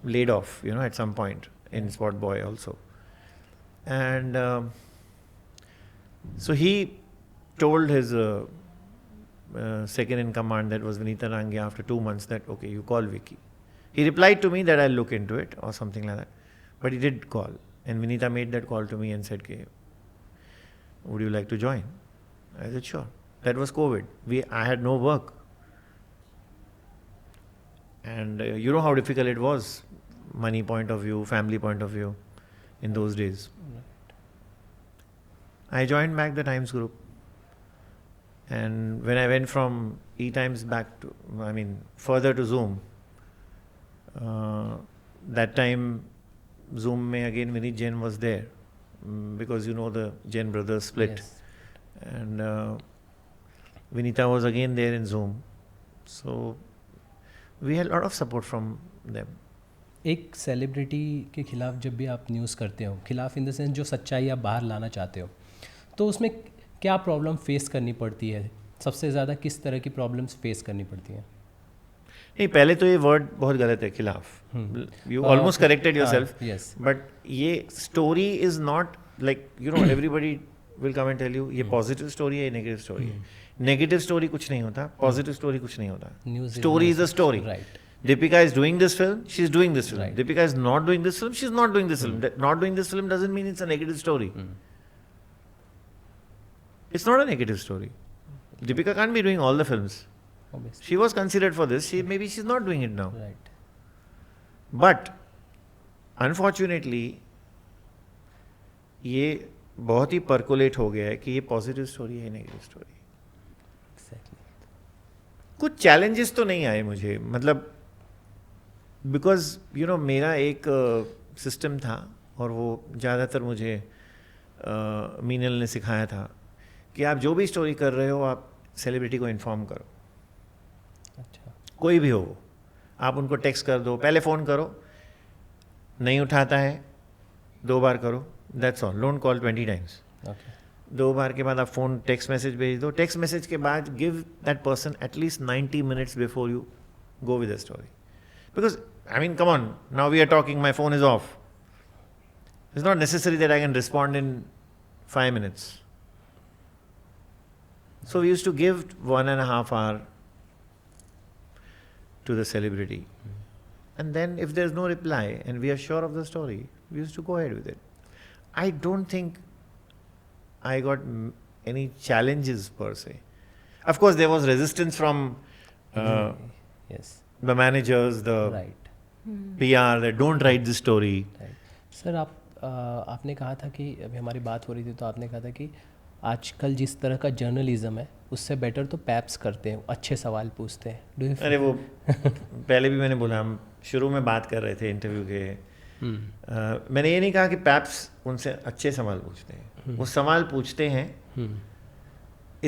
laid off, at some point in Spot Boy also. And so he told his second in command, that was Vineeta Range, after 2 months that, okay, you call Vicky. He replied to me that I'll look into it or something like that. But he did call. And Vineeta made that call to me and said, okay, would you like to join? I said, sure. That was COVID. I had no work. And you know how difficult it was, money point of view, family point of view, in those days. I joined back the Times Group. And when I went from E-Times back to, further to Zoom, that time, Zoom mein again Vineet Jain was there, because the Jain brothers split. Yes. And Vineeta was again there in Zoom. So we had a lot of support from them. एक celebrity के खिलाफ जब भी आप news करते हो, खिलाफ in the sense जो सच्चाई आप बाहर लाना चाहते हो, तो उसमें क्या प्रॉब्लम फेस करनी पड़ती है? सबसे ज़्यादा किस तरह की प्रॉब्लम्स फेस करनी पड़ती हैं? नहीं, पहले तो ये वर्ड बहुत गलत है, खिलाफ. You almost corrected yourself. Yes. But ये story is not like everybody will come and tell you ये पॉजिटिव स्टोरी है, ये नेगेटिव स्टोरी है. नेगेटिव स्टोरी कुछ नहीं होता, पॉजिटिव स्टोरी कुछ नहीं होता. Story is a story. Right. Deepika is doing this film, she's doing this film. Right. Deepika is not doing this film, she's not doing this film. Not doing this film doesn't mean it's a negative story. It's not a negative story. Deepika can't be doing all the films. Obviously. She was considered for this. Maybe she's not doing it now. Right. But unfortunately, ये बहुत ही percolate हो गया है कि ये positive story है, negative story. Exactly. कुछ challenges तो नहीं आए मुझे, मतलब बिकॉज मेरा एक सिस्टम था और वो ज़्यादातर मुझे मीनल ने सिखाया था कि आप जो भी स्टोरी कर रहे हो आप सेलिब्रिटी को इन्फॉर्म करो, अच्छा, कोई भी हो वो। आप उनको टेक्स्ट कर दो, पहले फ़ोन करो, नहीं उठाता है 2 बार करो, that's all, don't call 20 times. Okay, 2 बार के बाद आप फ़ोन टेक्स्ट मैसेज भेज दो, टेक्स्ट मैसेज के बाद give that person at least 90 minutes before you go with the story, because I mean come on, now we are talking, my phone is off. It's not necessary that I can respond in 5 minutes. So we used to give 1.5 hour to the celebrity. And then if there's no reply and we are sure of the story, we used to go ahead with it. I don't think I got any challenges per se. Of course, there was resistance from yes, the managers, the right, PR, that don't write this story. Right. Sir आपने कहा था कि अभी हमारी बात हो रही थी तो आपने कहा था कि आजकल जिस तरह का जर्नलिज्म है उससे बेटर तो पैप्स करते हैं, अच्छे सवाल पूछते हैं। डू यू अरे वो पहले भी मैंने बोला, हम शुरू में बात कर रहे थे इंटरव्यू के, मैंने ये नहीं कहा कि पैप्स उनसे अच्छे सवाल पूछते हैं, वो सवाल पूछते हैं।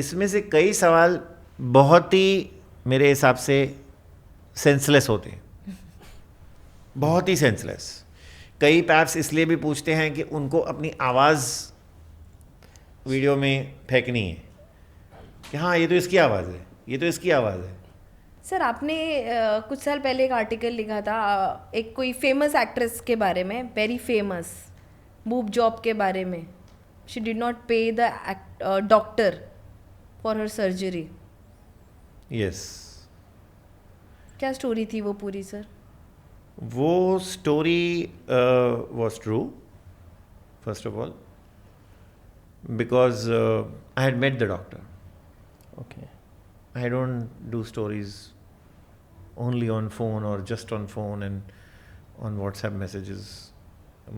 इसमें से कई सवाल बहुत ही मेरे हिसाब से सेंसलेस होते हैं, बहुत ही सेंसलेस। कई पैप्स इसलिए भी पूछते हैं कि उनको अपनी आवाज़ वीडियो में फेंकनी है कि हाँ ये तो इसकी आवाज़ है, ये तो इसकी आवाज़ है। सर आपने कुछ साल पहले एक आर्टिकल लिखा था एक कोई फेमस एक्ट्रेस के बारे में, वेरी फेमस, बूब जॉब के बारे में। She did not pay the doctor for her surgery. Yes, क्या स्टोरी थी वो पूरी सर? वो story was true first of all, because I had met the doctor. Okay, I don't do stories only on phone or just on phone and on WhatsApp messages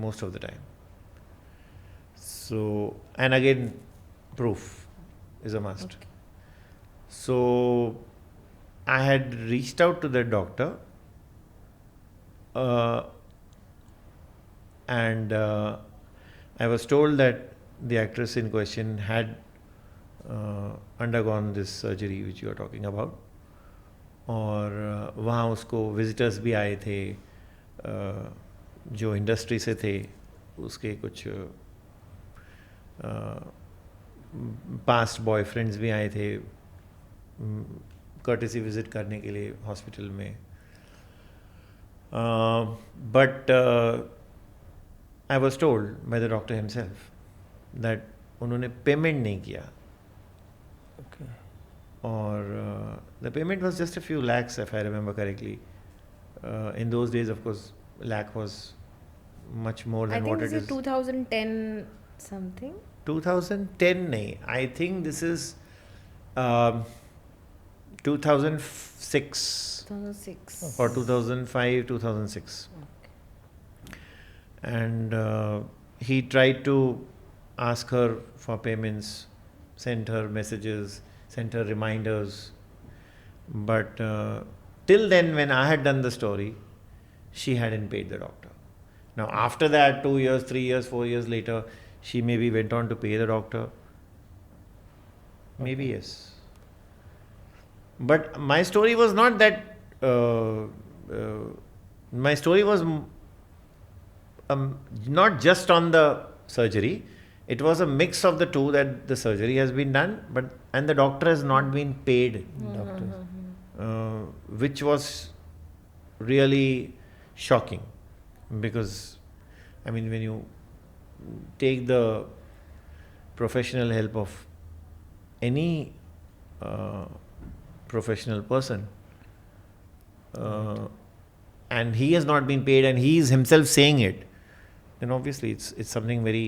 most of the time. So, and again, proof is a must. Okay. So, I had reached out to the doctor and I was told that the actress in question had undergone this surgery which you are talking about, और वहाँ उसको visitors भी आए थे जो industry से थे, उसके कुछ पास्ट बॉयफ्रेंड्स भी आए थे कर्टेसी विजिट करने के लिए हॉस्पिटल में, but I was told by the doctor himself that उन्होंने पेमेंट नहीं किया. Okay, Or the payment was just a few lakhs, if I remember correctly. In those days, of course, lakh was much more I than think what this it is is. 2010 something. 2010, nahi. I think this is 2006 2006. or 2005, 2006. And he tried to ask her for payments, sent her messages, sent her reminders, but till then when I had done the story, she hadn't paid the doctor. Now after that, 2 years, 3 years, 4 years later, she maybe went on to pay the doctor, maybe yes, but my story was not that my story was not just on the surgery. It was a mix of the two, that the surgery has been done, and the doctor has not been paid, which was really shocking, because I mean when you take the professional help of any professional person and he has not been paid and he is himself saying it, then obviously it's something very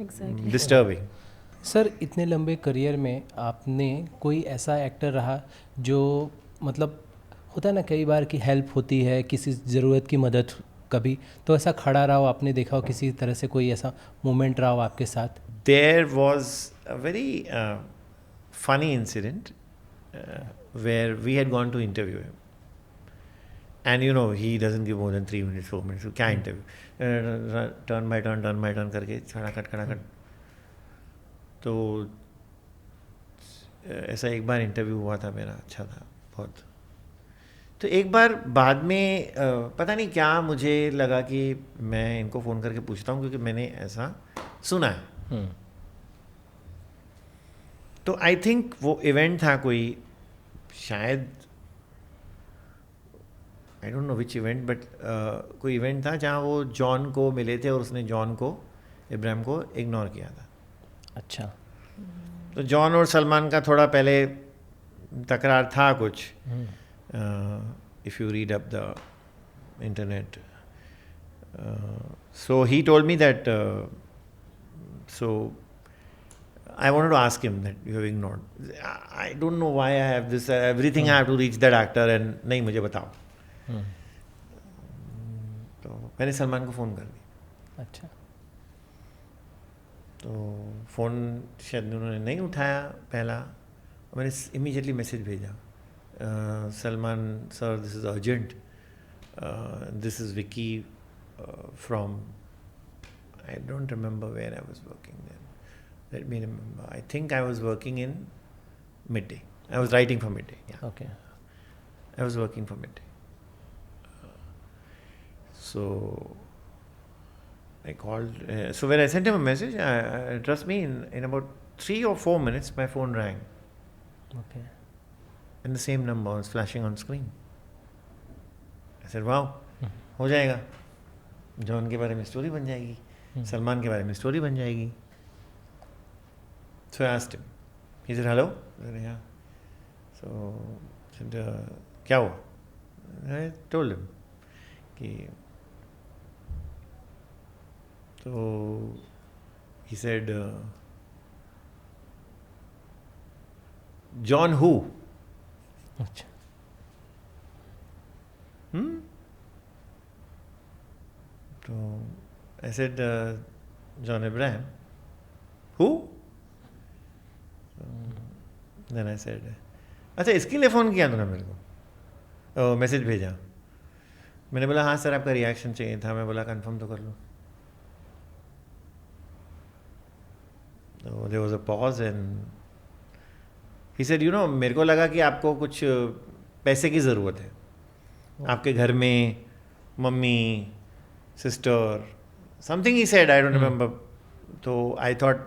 Exactly. disturbing. Sir इतने लंबे career में आपने कोई ऐसा actor रहा जो मतलब होता है ना कई बार कि हेल्प होती है, किसी ज़रूरत की मदद कभी, तो ऐसा खड़ा रहा हो, आपने देखा हो किसी तरह से कोई ऐसा मोमेंट रहा हो आपके साथ? There was a very funny incident where we had gone to interview him, and you know he doesn't give more than 3 minutes 4 minutes. क्या इंटरव्यू, टर्न बाय टर्न करके खड़ाखट. तो ऐसा एक बार इंटरव्यू हुआ था मेरा, अच्छा था बहुत. तो एक बार बाद में पता नहीं क्या मुझे लगा कि मैं इनको फ़ोन करके पूछता हूँ, क्योंकि मैंने ऐसा सुना है. तो आई थिंक वो इवेंट था कोई, शायद आई don't know which event, but कोई इवेंट था जहाँ वो जॉन को मिले थे और उसने जॉन को, इब्राहिम को इग्नोर किया था. अच्छा. तो जॉन और सलमान का थोड़ा पहले तकरार था कुछ. If you read up the internet, so he told me that. So I wanted to ask him that you have ignored. I don't know why I have this. Everything I have to reach that actor, and नहीं मुझे बताओ. तो मैंने सलमान को phone कर दिया. अच्छा. तो फ़ोन शायद उन्होंने नहीं उठाया पहला. मैंने इमीडिएटली मैसेज भेजा, Salman sir, this is urgent. This is Vicky from, I don't remember where I was working then. Let me remember. I think I was working in Midday. I was writing for Midday. Yeah. Okay. I was working for Midday. So I called. So when I sent him a message, trust me, in about 3 or 4 minutes, my phone rang. Okay. And the same number was flashing on screen. I said, wow, हो जाएगा. John के बारे में story बन जाएगी, सलमान के बारे में स्टोरी बन जाएगी. So I asked him. He said, hello? I said, yeah. So I said, क्या हुआ? I told him कि तो he said, John who? अच्छा. So I said, John Abraham. Who? Then I said, अच्छा इसके लिए फ़ोन किया तूने मेरे को, मैसेज भेजा. मैंने बोला हाँ सर आपका रिएक्शन चाहिए था. मैं बोला कंफर्म तो कर लो. तो there was a pause and he said, you know, मेरे को लगा कि आपको कुछ पैसे की ज़रूरत है. आपके घर में mummy, sister, something he said, I don't remember. तो आई थॉट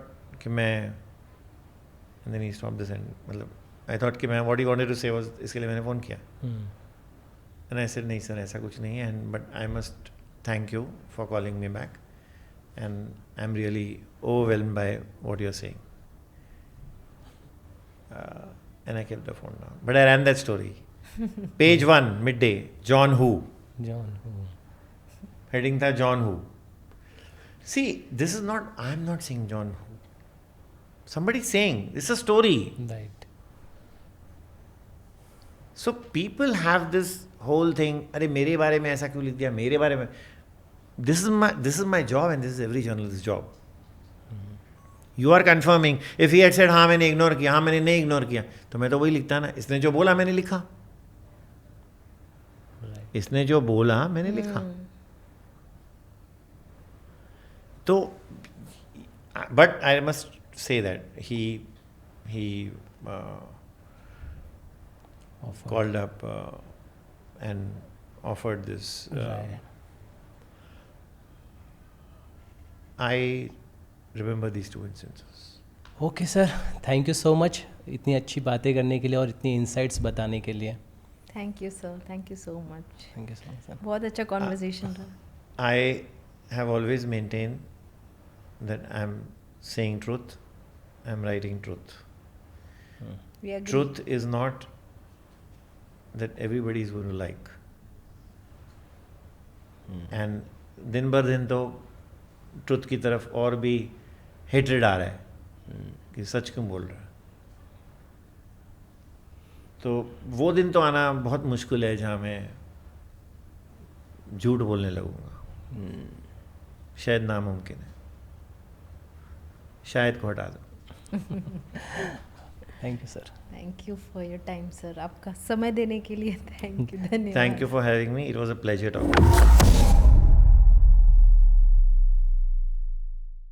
कि मैं, and then he stop this, and मतलब आई थॉट कि मैं what he wanted to say was, इसके लिए मैंने फ़ोन किया. एंड आई सेड नहीं सर ऐसा कुछ नहीं है, and but I must thank you for calling me back, and I am really overwhelmed by what you are saying. And I kept the phone down. But I ran that story. Page 1, Midday, John Who. John who? Heading tha John Who. See, this is not, I am not saying John Who. Somebody's saying, this is a story. Right. So people have this whole thing, अरे मेरे बारे में ऐसा क्यों लिख दिया, मेरे बारे में. This is my job, and this is every journalist's job. You are confirming. If he had said हाँ मैंने इग्नोर किया, हाँ मैंने नहीं इग्नोर किया, तो मैं तो वही लिखता ना, इसने जो बोला मैंने लिखा. इसने जो बोला मैंने लिखा. तो but I must say that he called up and offered this. Right. I remember these two instances. Okay sir, thank you so much इतनी अच्छी बातें करने के लिए और इतनी इंसाइट्स बताने के लिए. Thank you sir, thank you so much. Thank you so much sir. बहुत अच्छा कॉन्वर्सेशन रहा. I have always maintained that I'm saying truth, I'm writing truth. We agree. Truth is not that everybody is going to like. And दिन भर दिन तो truth की तरफ और भी हेट्रेड आ रहा है कि सच क्यों बोल रहा है. तो वो दिन तो आना बहुत मुश्किल है जहाँ मैं झूठ बोलने लगूंगा. शायद नामुमकिन है. शायद को हटा दो. Thank you sir. Thank you for your time sir, आपका समय देने के लिए थैंक यू, धन्यवाद। Thank you for having me. It was a pleasure talking to you.